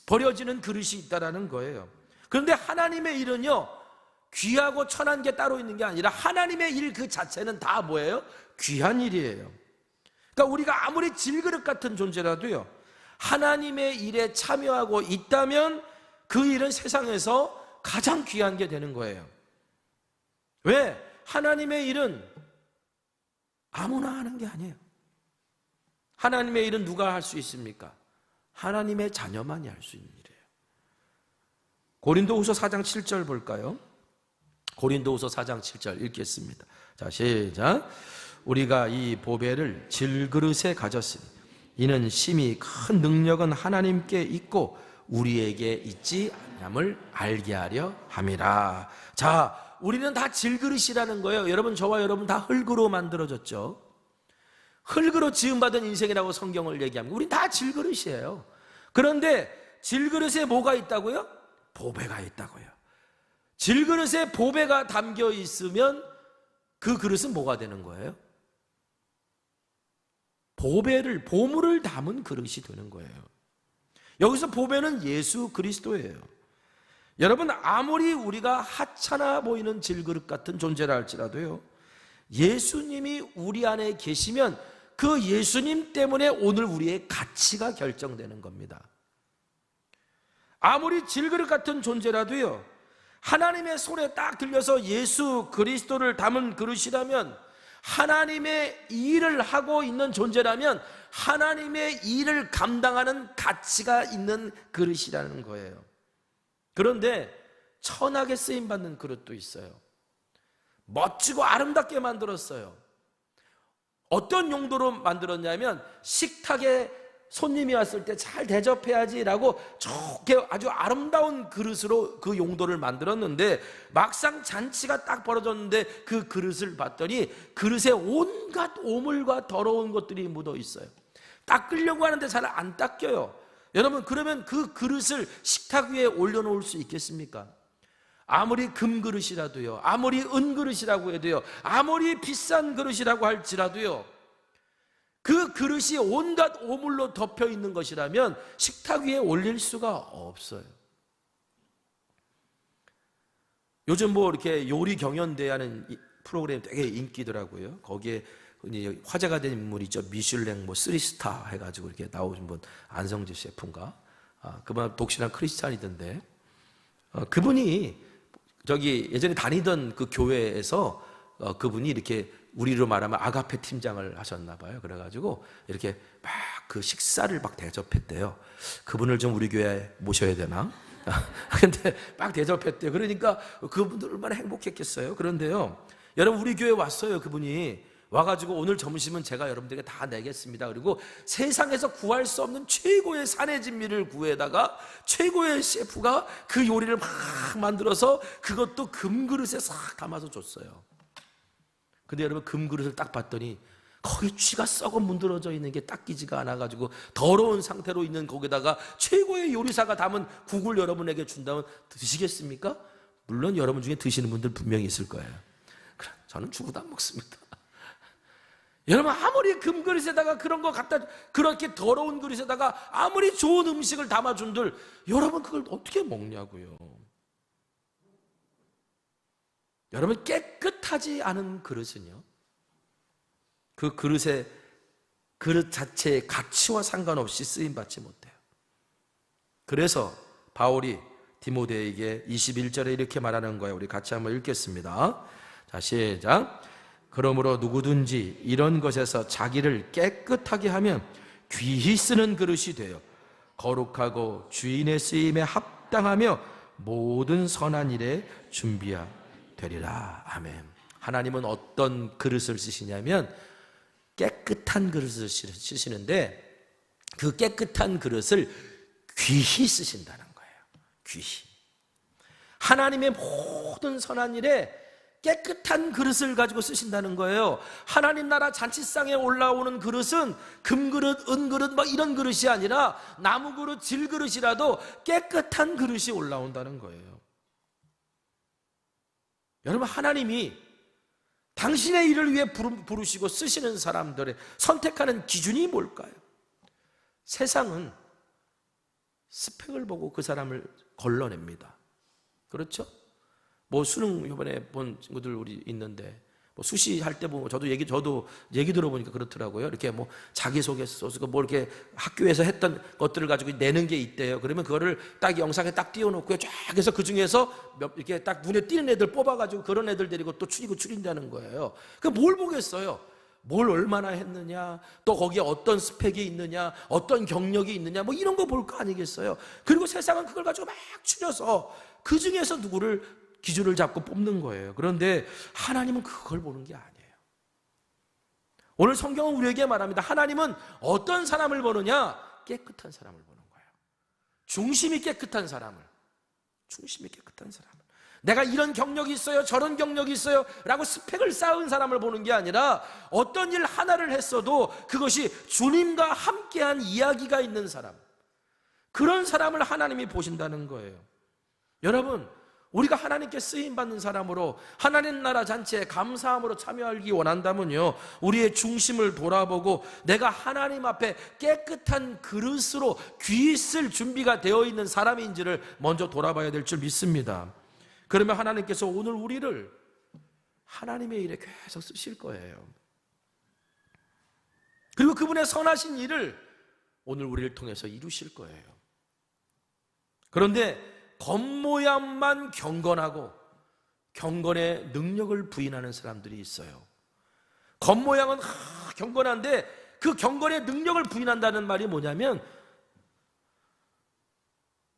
버려지는 그릇이 있다는 거예요. 그런데 하나님의 일은요, 귀하고 천한 게 따로 있는 게 아니라 하나님의 일 그 자체는 다 뭐예요? 귀한 일이에요. 그러니까 우리가 아무리 질그릇 같은 존재라도요, 하나님의 일에 참여하고 있다면 그 일은 세상에서 가장 귀한 게 되는 거예요. 왜? 하나님의 일은 아무나 하는 게 아니에요. 하나님의 일은 누가 할 수 있습니까? 하나님의 자녀만이 할 수 있는 일이에요. 고린도후서 4장 7절 볼까요? 고린도후서 4장 7절 읽겠습니다. 자, 시작. 우리가 이 보배를 질그릇에 가졌으니 이는 심히 큰 능력은 하나님께 있고 우리에게 있지 않음을 알게 하려 함이라. 자, 우리는 다 질그릇이라는 거예요. 여러분, 저와 여러분 다 흙으로 만들어졌죠. 흙으로 지음받은 인생이라고 성경을 얘기합니다. 우린 다 질그릇이에요. 그런데 질그릇에 뭐가 있다고요? 보배가 있다고요. 질그릇에 보배가 담겨 있으면 그 그릇은 뭐가 되는 거예요? 보물을 담은 그릇이 되는 거예요. 여기서 보배는 예수 그리스도예요. 여러분, 아무리 우리가 하찮아 보이는 질그릇 같은 존재라 할지라도요, 예수님이 우리 안에 계시면 그 예수님 때문에 오늘 우리의 가치가 결정되는 겁니다. 아무리 질그릇 같은 존재라도요, 하나님의 손에 딱 들려서 예수 그리스도를 담은 그릇이라면, 하나님의 일을 하고 있는 존재라면 하나님의 일을 감당하는 가치가 있는 그릇이라는 거예요. 그런데 천하게 쓰임받는 그릇도 있어요. 멋지고 아름답게 만들었어요. 어떤 용도로 만들었냐면, 식탁에 손님이 왔을 때 잘 대접해야지라고 좋게 아주 아름다운 그릇으로 그 용도를 만들었는데, 막상 잔치가 딱 벌어졌는데 그 그릇을 봤더니 그릇에 온갖 오물과 더러운 것들이 묻어 있어요. 닦으려고 하는데 잘 안 닦여요. 여러분, 그러면 그 그릇을 식탁 위에 올려놓을 수 있겠습니까? 아무리 금그릇이라도요, 아무리 은그릇이라고 해도요, 아무리 비싼 그릇이라고 할지라도요, 그 그릇이 온갖 오물로 덮여 있는 것이라면 식탁 위에 올릴 수가 없어요. 요즘 뭐 이렇게 요리 경연대 하는 프로그램 되게 인기더라고요. 거기에 화제가 된 인물이 있죠. 미슐랭 뭐 3스타 해가지고 이렇게 나오신 분, 안성재 셰프인가? 그분 독실한 크리스찬이던데, 그분이 저기 예전에 다니던 그 교회에서 그분이 이렇게 우리로 말하면 아가페 팀장을 하셨나 봐요. 그래가지고 이렇게 막 그 식사를 막 대접했대요. 그분을 좀 우리 교회에 모셔야 되나? 근데 막 대접했대요. 그러니까 그분들 얼마나 행복했겠어요. 그런데요, 여러분, 우리 교회에 왔어요. 그분이 와가지고 오늘 점심은 제가 여러분들에게 다 내겠습니다. 그리고 세상에서 구할 수 없는 최고의 산의 진미를 구해다가 최고의 셰프가 그 요리를 막 만들어서 그것도 금그릇에 싹 담아서 줬어요. 근데 여러분, 금그릇을 딱 봤더니 거기 쥐가 썩어 문드러져 있는 게 닦이지가 않아가지고 더러운 상태로 있는 거기다가 최고의 요리사가 담은 국을 여러분에게 준다면 드시겠습니까? 물론 여러분 중에 드시는 분들 분명히 있을 거예요. 저는 죽어도 안 먹습니다. 여러분, 아무리 금그릇에다가 그런 거 갖다, 그렇게 더러운 그릇에다가 아무리 좋은 음식을 담아준들, 여러분 그걸 어떻게 먹냐고요. 여러분, 깨끗하지 않은 그릇은요, 그 그릇 자체의 가치와 상관없이 쓰임받지 못해요. 그래서 바울이 디모데에게 21절에 이렇게 말하는 거예요. 우리 같이 한번 읽겠습니다. 자, 시작. 그러므로 누구든지 이런 것에서 자기를 깨끗하게 하면 귀히 쓰는 그릇이 되어 거룩하고 주인의 쓰임에 합당하며 모든 선한 일에 준비야 되리라. 아멘. 하나님은 어떤 그릇을 쓰시냐면 깨끗한 그릇을 쓰시는데 그 깨끗한 그릇을 귀히 쓰신다는 거예요. 귀히. 하나님의 모든 선한 일에 깨끗한 그릇을 가지고 쓰신다는 거예요. 하나님 나라 잔치상에 올라오는 그릇은 금그릇, 은그릇 뭐 이런 그릇이 아니라 나무그릇, 질그릇이라도 깨끗한 그릇이 올라온다는 거예요. 여러분, 하나님이 당신의 일을 위해 부르시고 쓰시는 사람들의 선택하는 기준이 뭘까요? 세상은 스펙을 보고 그 사람을 걸러냅니다. 그렇죠? 뭐 수능 이번에 본 친구들 우리 있는데 뭐 수시 할 때 보면 저도 얘기 들어보니까 그렇더라고요. 이렇게 뭐 자기소개서 쓰고 뭐 이렇게 학교에서 했던 것들을 가지고 내는 게 있대요. 그러면 그거를 딱 영상에 딱 띄워놓고요. 쫙 해서 그 중에서 이렇게 딱 눈에 띄는 애들 뽑아가지고 그런 애들 데리고 또 추린다는 거예요. 그 뭘 보겠어요? 뭘 얼마나 했느냐, 또 거기에 어떤 스펙이 있느냐, 어떤 경력이 있느냐, 뭐 이런 거 볼 거 아니겠어요? 그리고 세상은 그걸 가지고 막 추려서 그 중에서 누구를 기준을 잡고 뽑는 거예요. 그런데 하나님은 그걸 보는 게 아니에요. 오늘 성경은 우리에게 말합니다. 하나님은 어떤 사람을 보느냐? 깨끗한 사람을 보는 거예요. 중심이 깨끗한 사람을. 중심이 깨끗한 사람을. 내가 이런 경력이 있어요, 저런 경력이 있어요 라고 스펙을 쌓은 사람을 보는 게 아니라 어떤 일 하나를 했어도 그것이 주님과 함께한 이야기가 있는 사람, 그런 사람을 하나님이 보신다는 거예요. 여러분, 우리가 하나님께 쓰임받는 사람으로 하나님 나라 잔치에 감사함으로 참여하기 원한다면요, 우리의 중심을 돌아보고 내가 하나님 앞에 깨끗한 그릇으로 귀히 쓸 준비가 되어 있는 사람인지를 먼저 돌아봐야 될 줄 믿습니다. 그러면 하나님께서 오늘 우리를 하나님의 일에 계속 쓰실 거예요. 그리고 그분의 선하신 일을 오늘 우리를 통해서 이루실 거예요. 그런데 겉모양만 경건하고 경건의 능력을 부인하는 사람들이 있어요. 겉모양은 경건한데 그 경건의 능력을 부인한다는 말이 뭐냐면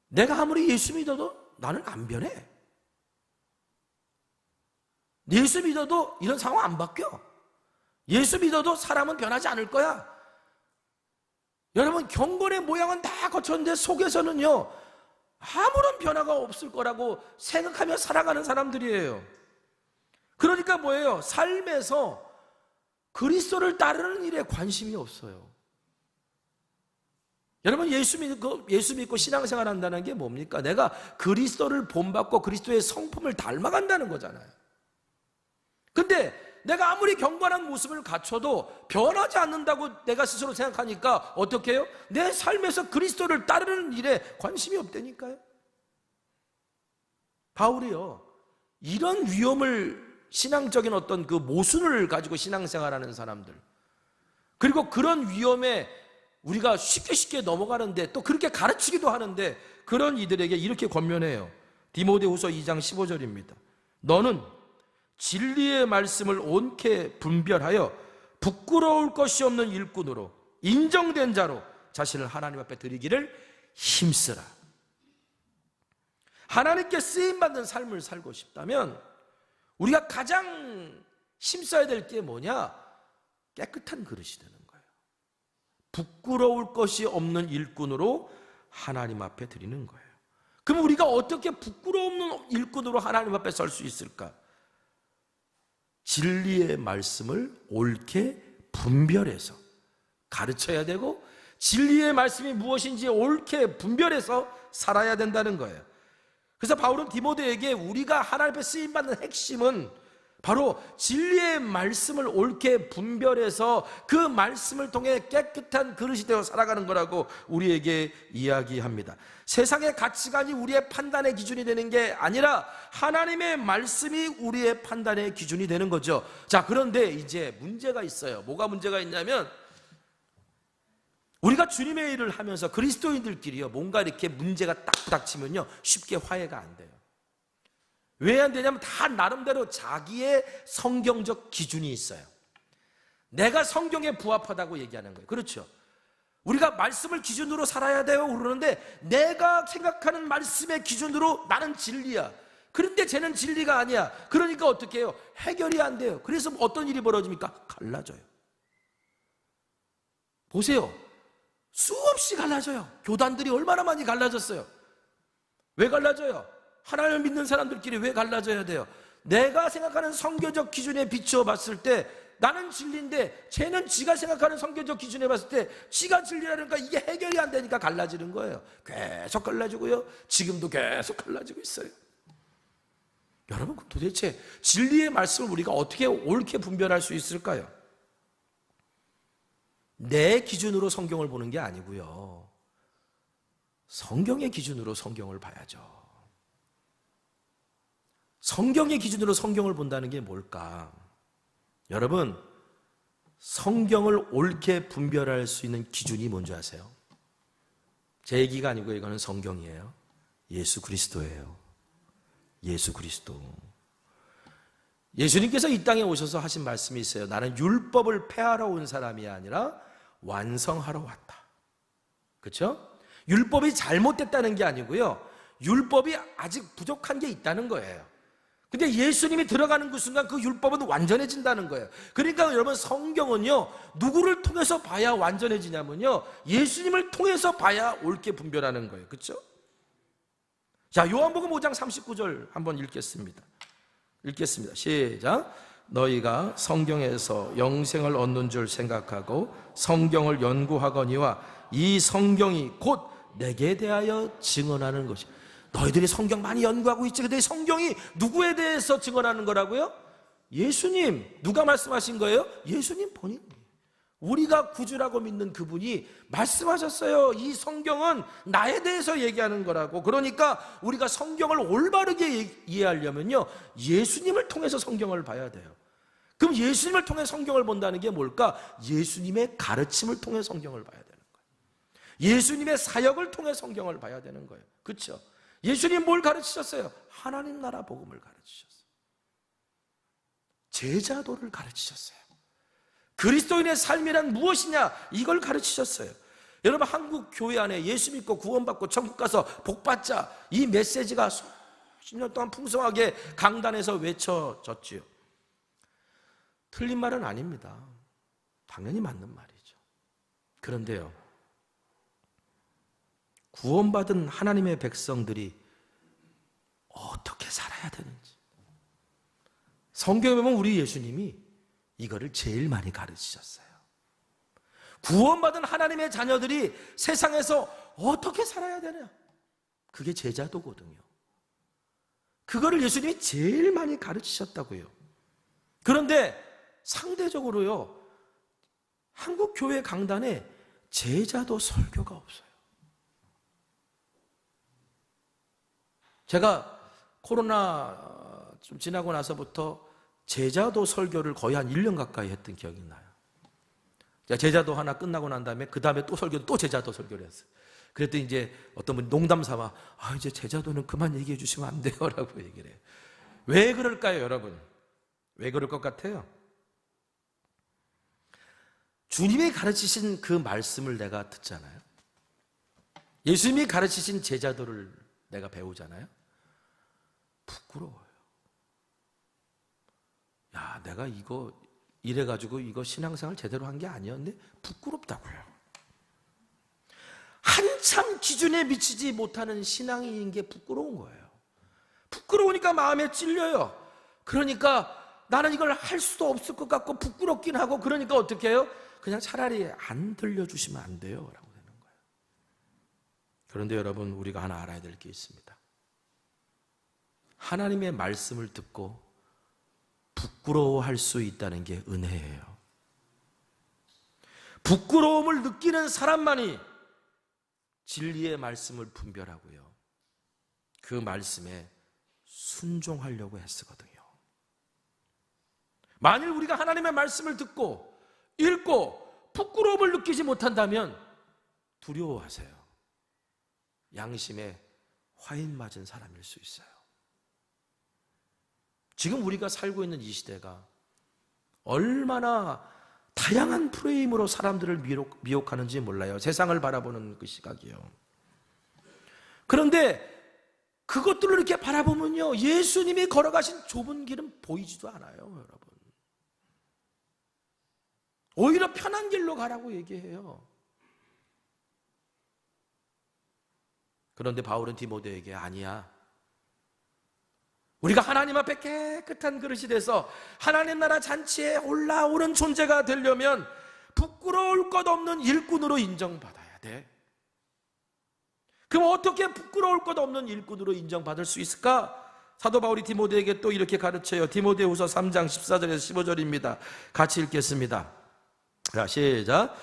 내가 아무리 예수 믿어도 나는 안 변해. 예수 믿어도 이런 상황 안 바뀌어. 예수 믿어도 사람은 변하지 않을 거야. 여러분, 경건의 모양은 다 거쳤는데 속에서는요 아무런 변화가 없을 거라고 생각하며 살아가는 사람들이에요. 그러니까 뭐예요? 삶에서 그리스도를 따르는 일에 관심이 없어요. 여러분, 예수 믿고 신앙생활 한다는 게 뭡니까? 내가 그리스도를 본받고 그리스도의 성품을 닮아간다는 거잖아요. 근데 내가 아무리 경건한 모습을 갖춰도 변하지 않는다고 내가 스스로 생각하니까 어떻게 해요? 내 삶에서 그리스도를 따르는 일에 관심이 없다니까요. 바울이요, 이런 위험을, 신앙적인 어떤 그 모순을 가지고 신앙생활하는 사람들, 그리고 그런 위험에 우리가 쉽게 넘어가는데 또 그렇게 가르치기도 하는데 그런 이들에게 이렇게 권면해요. 디모데후서 2장 15절입니다. 너는 진리의 말씀을 옳게 분별하여 부끄러울 것이 없는 일꾼으로 인정된 자로 자신을 하나님 앞에 드리기를 힘쓰라. 하나님께 쓰임받는 삶을 살고 싶다면 우리가 가장 힘써야 될 게 뭐냐? 깨끗한 그릇이 되는 거예요. 부끄러울 것이 없는 일꾼으로 하나님 앞에 드리는 거예요. 그럼 우리가 어떻게 부끄러움없는 일꾼으로 하나님 앞에 설 수 있을까? 진리의 말씀을 옳게 분별해서 가르쳐야 되고 진리의 말씀이 무엇인지 옳게 분별해서 살아야 된다는 거예요. 그래서 바울은 디모데에게 우리가 하나님 앞에 쓰임받는 핵심은 바로 진리의 말씀을 옳게 분별해서 그 말씀을 통해 깨끗한 그릇이 되어 살아가는 거라고 우리에게 이야기합니다. 세상의 가치관이 우리의 판단의 기준이 되는 게 아니라 하나님의 말씀이 우리의 판단의 기준이 되는 거죠. 자, 그런데 이제 문제가 있어요. 뭐가 문제가 있냐면 우리가 주님의 일을 하면서 그리스도인들끼리요, 뭔가 이렇게 문제가 딱 닥치면요, 쉽게 화해가 안 돼요. 왜 안 되냐면 다 나름대로 자기의 성경적 기준이 있어요. 내가 성경에 부합하다고 얘기하는 거예요. 그렇죠? 우리가 말씀을 기준으로 살아야 돼요 그러는데, 내가 생각하는 말씀의 기준으로 나는 진리야. 그런데 쟤는 진리가 아니야. 그러니까 어떻게 해요? 해결이 안 돼요. 그래서 어떤 일이 벌어집니까? 갈라져요. 보세요. 수없이 갈라져요. 교단들이 얼마나 많이 갈라졌어요. 왜 갈라져요? 하나님을 믿는 사람들끼리 왜 갈라져야 돼요? 내가 생각하는 성경적 기준에 비추어 봤을 때 나는 진리인데, 쟤는 지가 생각하는 성경적 기준에 봤을 때 지가 진리라니까 이게 해결이 안 되니까 갈라지는 거예요. 계속 갈라지고요, 지금도 계속 갈라지고 있어요. 여러분, 도대체 진리의 말씀을 우리가 어떻게 옳게 분별할 수 있을까요? 내 기준으로 성경을 보는 게 아니고요, 성경의 기준으로 성경을 봐야죠. 성경의 기준으로 성경을 본다는 게 뭘까? 여러분, 성경을 옳게 분별할 수 있는 기준이 뭔지 아세요? 제 얘기가 아니고 이거는 성경이에요. 예수 그리스도예요. 예수 그리스도. 예수님께서 이 땅에 오셔서 하신 말씀이 있어요. 나는 율법을 폐하러 온 사람이 아니라 완성하러 왔다. 그렇죠? 율법이 잘못됐다는 게 아니고요, 율법이 아직 부족한 게 있다는 거예요. 근데 예수님이 들어가는 그 순간 그 율법은 완전해진다는 거예요. 그러니까 여러분, 성경은요, 누구를 통해서 봐야 완전해지냐면요, 예수님을 통해서 봐야 옳게 분별하는 거예요. 그렇죠? 자, 요한복음 5장 39절 한번 읽겠습니다. 시작. 너희가 성경에서 영생을 얻는 줄 생각하고 성경을 연구하거니와 이 성경이 곧 내게 대하여 증언하는 것이. 너희들이 성경 많이 연구하고 있지. 근데 성경이 누구에 대해서 증언하는 거라고요? 예수님. 누가 말씀하신 거예요? 예수님 본인. 우리가 구주라고 믿는 그분이 말씀하셨어요. 이 성경은 나에 대해서 얘기하는 거라고. 그러니까 우리가 성경을 올바르게 이해하려면요, 예수님을 통해서 성경을 봐야 돼요. 그럼 예수님을 통해 성경을 본다는 게 뭘까? 예수님의 가르침을 통해 성경을 봐야 되는 거예요. 예수님의 사역을 통해 성경을 봐야 되는 거예요. 그렇죠? 예수님 뭘 가르치셨어요? 하나님 나라 복음을 가르치셨어요. 제자도를 가르치셨어요. 그리스도인의 삶이란 무엇이냐, 이걸 가르치셨어요. 여러분, 한국 교회 안에 예수 믿고 구원받고 천국 가서 복 받자, 이 메시지가 수십 년 동안 풍성하게 강단에서 외쳐졌지요. 틀린 말은 아닙니다. 당연히 맞는 말이죠. 그런데요, 구원받은 하나님의 백성들이 어떻게 살아야 되는지, 성경에 보면 우리 예수님이 이거를 제일 많이 가르치셨어요. 구원받은 하나님의 자녀들이 세상에서 어떻게 살아야 되냐, 그게 제자도거든요. 그거를 예수님이 제일 많이 가르치셨다고요. 그런데 상대적으로요, 한국 교회 강단에 제자도 설교가 없어요. 제가 코로나 좀 지나고 나서부터 제자도 설교를 거의 한 1년 가까이 했던 기억이 나요. 제자도 하나 끝나고 난 다음에 그 다음에 또 설교를, 또 제자도 설교를 했어요. 그랬더니 이제 어떤 분이 농담 삼아, 이제 제자도는 그만 얘기해 주시면 안 돼요 라고 얘기를 해요. 왜 그럴까요, 여러분? 왜 그럴 것 같아요? 주님이 가르치신 그 말씀을 내가 듣잖아요. 예수님이 가르치신 제자도를 내가 배우잖아요. 부끄러워요. 야, 내가 이거 이래가지고 이거 신앙생활 제대로 한 게 아니었는데 부끄럽다고요. 한참 기준에 미치지 못하는 신앙인 게 부끄러운 거예요. 부끄러우니까 마음에 찔려요. 그러니까 나는 이걸 할 수도 없을 것 같고 부끄럽긴 하고, 그러니까 어떻게 해요? 그냥 차라리 안 들려주시면 안 돼요 라고 되는 거예요. 그런데 여러분, 우리가 하나 알아야 될 게 있습니다. 하나님의 말씀을 듣고 부끄러워할 수 있다는 게 은혜예요. 부끄러움을 느끼는 사람만이 진리의 말씀을 분별하고요, 그 말씀에 순종하려고 애쓰거든요. 만일 우리가 하나님의 말씀을 듣고 읽고 부끄러움을 느끼지 못한다면 두려워하세요. 양심에 화인 맞은 사람일 수 있어요. 지금 우리가 살고 있는 이 시대가 얼마나 다양한 프레임으로 사람들을 미혹하는지 몰라요. 세상을 바라보는 그 시각이요. 그런데 그것들을 이렇게 바라보면요, 예수님이 걸어가신 좁은 길은 보이지도 않아요, 여러분. 오히려 편한 길로 가라고 얘기해요. 그런데 바울은 디모데에게 아니야, 우리가 하나님 앞에 깨끗한 그릇이 돼서 하나님 나라 잔치에 올라오는 존재가 되려면 부끄러울 것 없는 일꾼으로 인정받아야 돼. 그럼 어떻게 부끄러울 것 없는 일꾼으로 인정받을 수 있을까? 사도 바울이 디모데에게 또 이렇게 가르쳐요. 디모데후서 3장 14절에서 15절입니다. 같이 읽겠습니다. 자, 시작.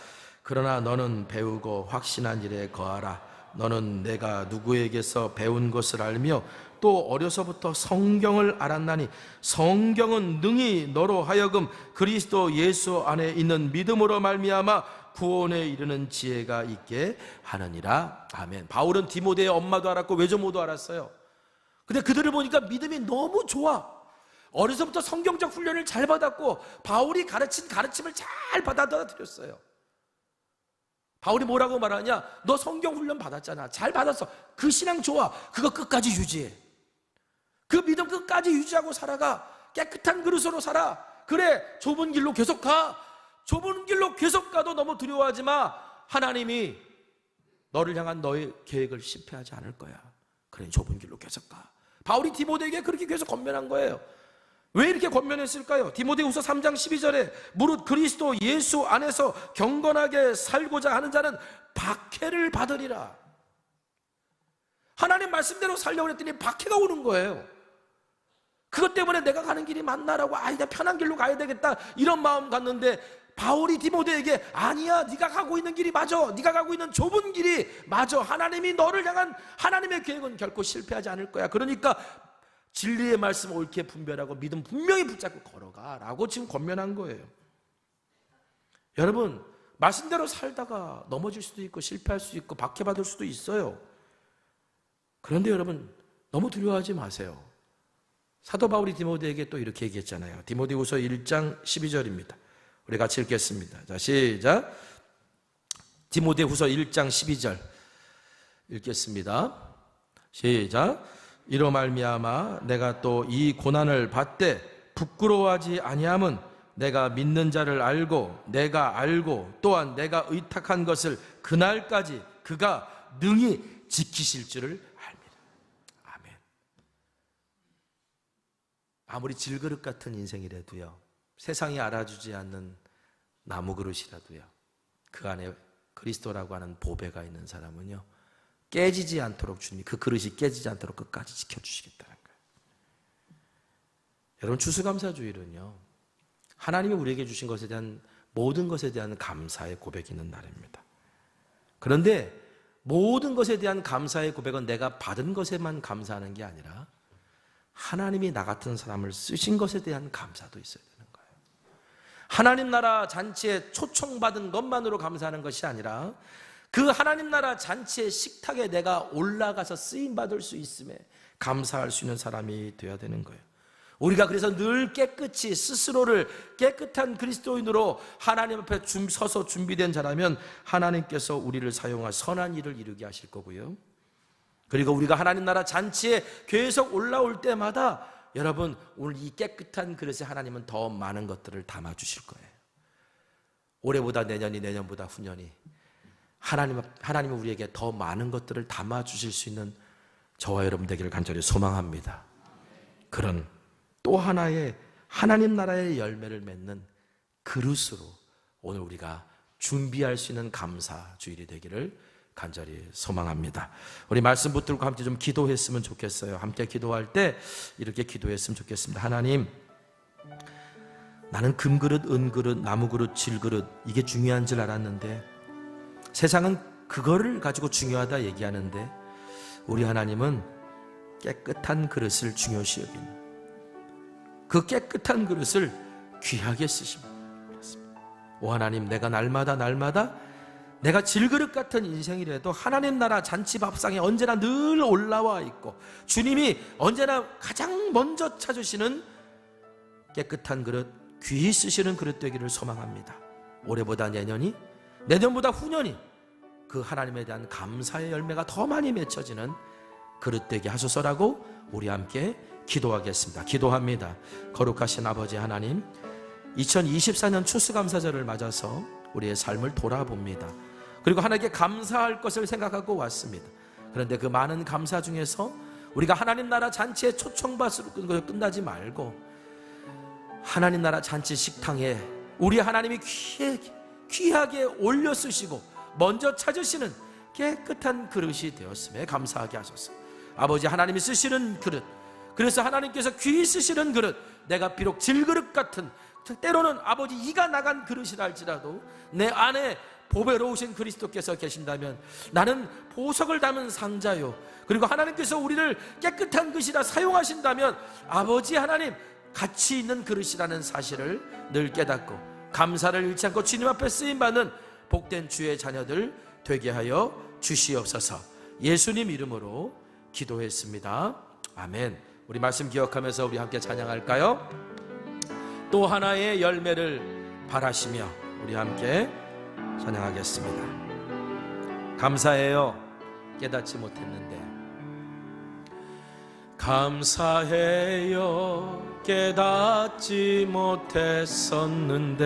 그러나 너는 배우고 확신한 일에 거하라. 너는 내가 누구에게서 배운 것을 알며 또 어려서부터 성경을 알았나니 성경은 능히 너로 하여금 그리스도 예수 안에 있는 믿음으로 말미암아 구원에 이르는 지혜가 있게 하느니라. 아멘. 바울은 디모데의 엄마도 알았고 외조모도 알았어요. 근데 그들을 보니까 믿음이 너무 좋아. 어려서부터 성경적 훈련을 잘 받았고 바울이 가르친 가르침을 잘 받아들였어요. 바울이 뭐라고 말하냐? 너 성경 훈련 받았잖아. 잘 받았어. 그 신앙 좋아. 그거 끝까지 유지해. 그 믿음 끝까지 유지하고 살아가. 깨끗한 그릇으로 살아. 그래, 좁은 길로 계속 가. 좁은 길로 계속 가도 너무 두려워하지 마. 하나님이 너를 향한 너의 계획을 실패하지 않을 거야. 그래, 좁은 길로 계속 가. 바울이 디모데에게 그렇게 계속 권면한 거예요. 왜 이렇게 권면했을까요? 디모데후서 3장 12절에 무릇 그리스도 예수 안에서 경건하게 살고자 하는 자는 박해를 받으리라. 하나님 말씀대로 살려고 했더니 박해가 오는 거예요. 그것 때문에 내가 가는 길이 맞나라고, 내가 편한 길로 가야 되겠다 이런 마음 갖는데 바울이 디모데에게 아니야, 네가 가고 있는 길이 맞아. 네가 가고 있는 좁은 길이 맞아. 하나님이 너를 향한 하나님의 계획은 결코 실패하지 않을 거야. 그러니까 진리의 말씀 옳게 분별하고 믿음 분명히 붙잡고 걸어가라고 지금 권면한 거예요. 여러분, 말씀대로 살다가 넘어질 수도 있고 실패할 수도 있고 박해받을 수도 있어요. 그런데 여러분, 너무 두려워하지 마세요. 사도 바울이 디모데에게 또 이렇게 얘기했잖아요. 디모데후서 1장 12절입니다. 우리 같이 읽겠습니다. 자, 시작. 디모데후서 1장 12절 읽겠습니다. 시작. 이로 말미암아 내가 또 이 고난을 받되 부끄러워하지 아니함은 내가 믿는 자를 알고 내가 알고 또한 내가 의탁한 것을 그날까지 그가 능히 지키실 줄을 압니다. 아멘. 아무리 질그릇 같은 인생이라도요, 세상이 알아주지 않는 나무 그릇이라도요, 그 안에 그리스도라고 하는 보배가 있는 사람은요, 깨지지 않도록 주님이 그 그릇이 깨지지 않도록 끝까지 지켜주시겠다는 거예요. 여러분, 추수감사주일은요, 하나님이 우리에게 주신 것에 대한 모든 것에 대한 감사의 고백이 있는 날입니다. 그런데 모든 것에 대한 감사의 고백은 내가 받은 것에만 감사하는 게 아니라 하나님이 나 같은 사람을 쓰신 것에 대한 감사도 있어야 되는 거예요. 하나님 나라 잔치에 초청받은 것만으로 감사하는 것이 아니라 그 하나님 나라 잔치의 식탁에 내가 올라가서 쓰임받을 수 있음에 감사할 수 있는 사람이 되어야 되는 거예요. 우리가 그래서 늘 깨끗이 스스로를 깨끗한 그리스도인으로 하나님 앞에 서서 준비된 자라면 하나님께서 우리를 사용할 선한 일을 이루게 하실 거고요. 그리고 우리가 하나님 나라 잔치에 계속 올라올 때마다 여러분, 오늘 이 깨끗한 그릇에 하나님은 더 많은 것들을 담아주실 거예요. 올해보다 내년이, 내년보다 후년이 하나님은 우리에게 더 많은 것들을 담아주실 수 있는 저와 여러분 되기를 간절히 소망합니다. 그런 또 하나의 하나님 나라의 열매를 맺는 그릇으로 오늘 우리가 준비할 수 있는 감사 주일이 되기를 간절히 소망합니다. 우리 말씀 붙들고 함께 좀 기도했으면 좋겠어요. 함께 기도할 때 이렇게 기도했으면 좋겠습니다. 하나님, 나는 금그릇, 은그릇, 나무그릇, 질그릇 이게 중요한 줄 알았는데 세상은 그거를 가지고 중요하다 얘기하는데 우리 하나님은 깨끗한 그릇을 중요시 여기는 그 깨끗한 그릇을 귀하게 쓰십니다. 오 하나님, 내가 날마다 내가 질그릇 같은 인생이라도 하나님 나라 잔치밥상에 언제나 늘 올라와 있고 주님이 언제나 가장 먼저 찾으시는 깨끗한 그릇, 귀히 쓰시는 그릇 되기를 소망합니다. 올해보다 내년이, 내년보다 후년이 그 하나님에 대한 감사의 열매가 더 많이 맺혀지는 그릇 되게 하소서라고 우리 함께 기도하겠습니다. 기도합니다. 거룩하신 아버지 하나님, 2024년 추수감사절을 맞아서 우리의 삶을 돌아봅니다. 그리고 하나님께 감사할 것을 생각하고 왔습니다. 그런데 그 많은 감사 중에서 우리가 하나님 나라 잔치에 초청받으러 끝나지 말고 하나님 나라 잔치 식탁에 우리 하나님이 귀하게 올려 쓰시고 먼저 찾으시는 깨끗한 그릇이 되었음에 감사하게 하소서. 아버지, 하나님이 쓰시는 그릇, 그래서 하나님께서 귀히 쓰시는 그릇, 내가 비록 질그릇 같은, 때로는 아버지 이가 나간 그릇이라 할지라도 내 안에 보배로우신 그리스도께서 계신다면 나는 보석을 담은 상자요, 그리고 하나님께서 우리를 깨끗한 그릇이라 사용하신다면 아버지 하나님 가치 있는 그릇이라는 사실을 늘 깨닫고 감사를 잃지 않고 주님 앞에 쓰임받는 복된 주의 자녀들 되게 하여 주시옵소서. 예수님 이름으로 기도했습니다. 아멘. 우리 말씀 기억하면서 우리 함께 찬양할까요? 또 하나의 열매를 바라시며 우리 함께 찬양하겠습니다. 감사해요. 깨닫지 못했는데. 감사해요. 깨닫지 못했었는데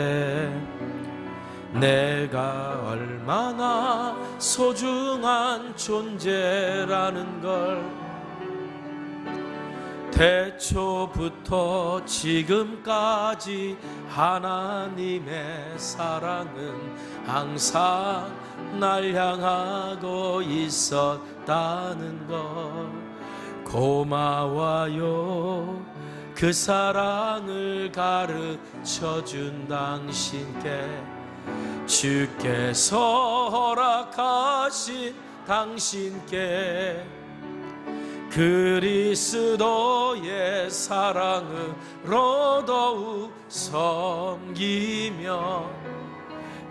내가 얼마나 소중한 존재라는 걸 태초부터 지금까지 하나님의 사랑은 항상 날 향하고 있었다는 것 고마워요. 그 사랑을 가르쳐준 당신께 주께서 허락하신 당신께 그리스도의 사랑으로 더욱 섬기며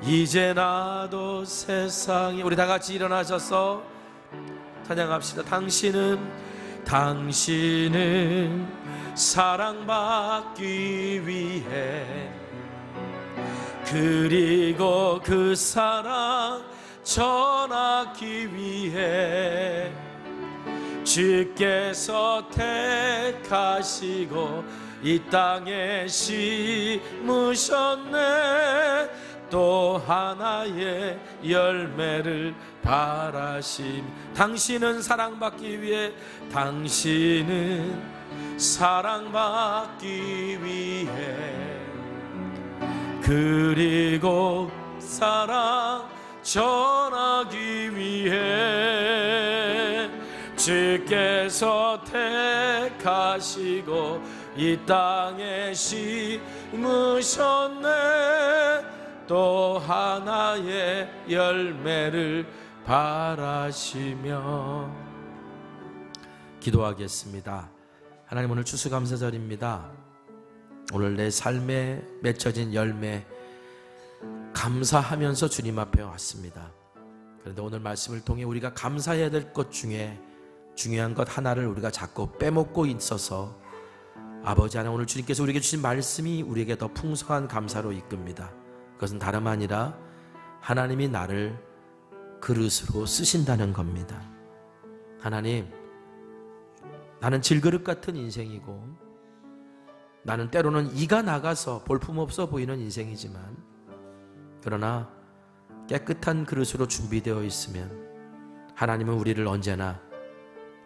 이제 나도 세상에 우리 다 같이 일어나셔서 찬양합시다. 당신은 사랑받기 위해 그리고 그 사랑 전하기 위해 주께서 택하시고 이 땅에 심으셨네. 또 하나의 열매를 바라심. 당신은 사랑받기 위해 당신은 사랑받기 위해 그리고 사랑 전하기 위해 주께서 택하시고 이 땅에 심으셨네. 또 하나의 열매를 바라시며 기도하겠습니다. 하나님, 오늘 추수감사절입니다. 오늘 내 삶에 맺혀진 열매 감사하면서 주님 앞에 왔습니다. 그런데 오늘 말씀을 통해 우리가 감사해야 될 것 중에 중요한 것 하나를 우리가 자꾸 빼먹고 있어서 아버지 하나님, 오늘 주님께서 우리에게 주신 말씀이 우리에게 더 풍성한 감사로 이끕니다. 그것은 다름 아니라 하나님이 나를 그릇으로 쓰신다는 겁니다. 하나님, 나는 질그릇 같은 인생이고 나는 때로는 이가 나가서 볼품없어 보이는 인생이지만 그러나 깨끗한 그릇으로 준비되어 있으면 하나님은 우리를 언제나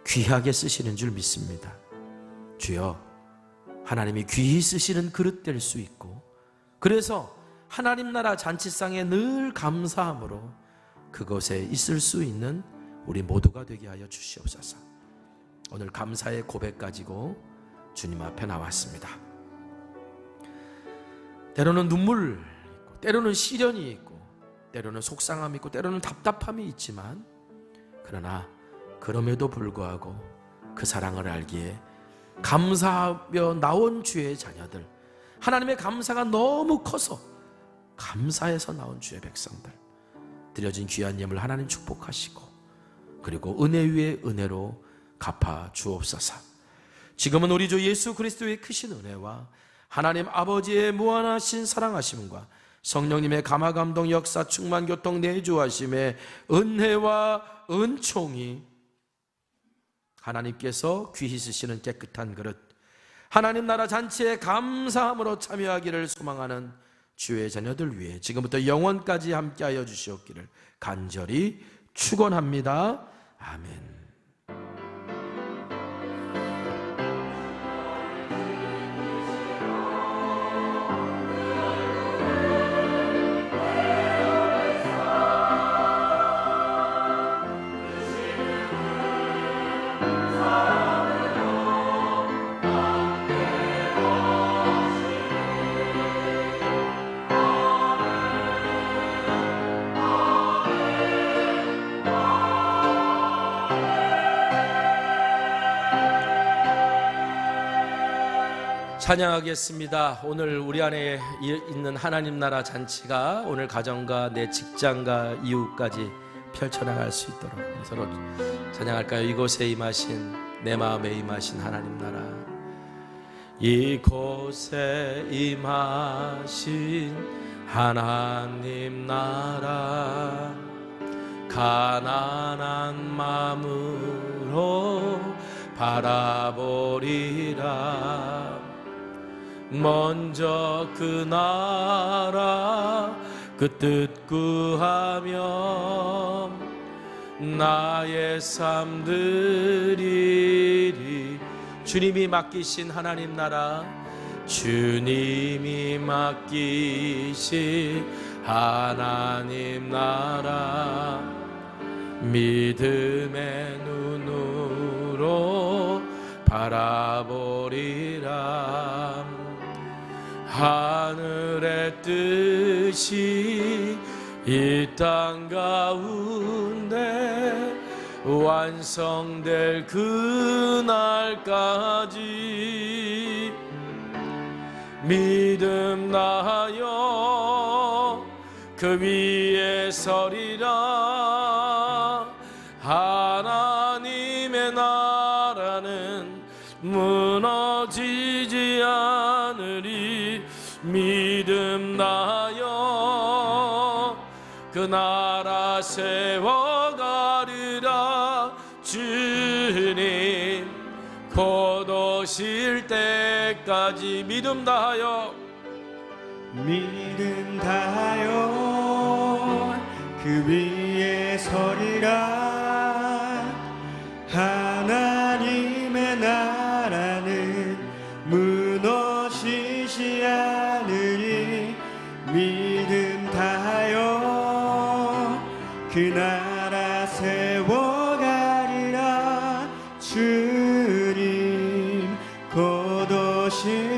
귀하게 쓰시는 줄 믿습니다. 주여, 하나님이 귀히 쓰시는 그릇 될 수 있고 그래서 하나님 나라 잔치상에 늘 감사함으로 그곳에 있을 수 있는 우리 모두가 되게 하여 주시옵소서. 오늘 감사의 고백 가지고 주님 앞에 나왔습니다. 때로는 눈물 있고 때로는 시련이 있고 때로는 속상함이 있고 때로는 답답함이 있지만 그러나 그럼에도 불구하고 그 사랑을 알기에 감사하며 나온 주의 자녀들, 하나님의 감사가 너무 커서 감사해서 나온 주의 백성들, 드려진 귀한 예물 하나님 축복하시고 그리고 은혜 위에 은혜로 갚아 주옵소서. 지금은 우리 주 예수 그리스도의 크신 은혜와 하나님 아버지의 무한하신 사랑하심과 성령님의 감화 감동 역사 충만 교통 내주하심의 은혜와 은총이 하나님께서 귀히 쓰시는 깨끗한 그릇 하나님 나라 잔치에 감사함으로 참여하기를 소망하는 주의 자녀들 위해 지금부터 영원까지 함께하여 주시옵기를 간절히 축원합니다. 아멘. 찬양하겠습니다. 오늘 우리 안에 있는 하나님 나라 잔치가 오늘 가정과 내 직장과 이웃까지 펼쳐나갈 수 있도록 서로 찬양할까요? 이곳에 임하신 내 마음에 임하신 하나님 나라 이곳에 임하신 하나님 나라 가난한 마음으로 바라보리라 먼저 그 나라 그 뜻 구하며 나의 삶 드리리 주님이 맡기신 하나님 나라 주님이 맡기신 하나님 나라 믿음의 눈으로 바라보리라 하늘의 뜻이 이 땅 가운데 완성될 그날까지 믿음 나여 그 위에 서리라 하나님의 나라는 무너지지 않으리 믿음 나여 그 나라 세워가리라 주님 곧 오실 때까지 믿음 다하여 그 위에 서리라 하나님의 나라는 무너지지 않으리 믿음 다하여 그 나라 세워가리라 주님 곧 오실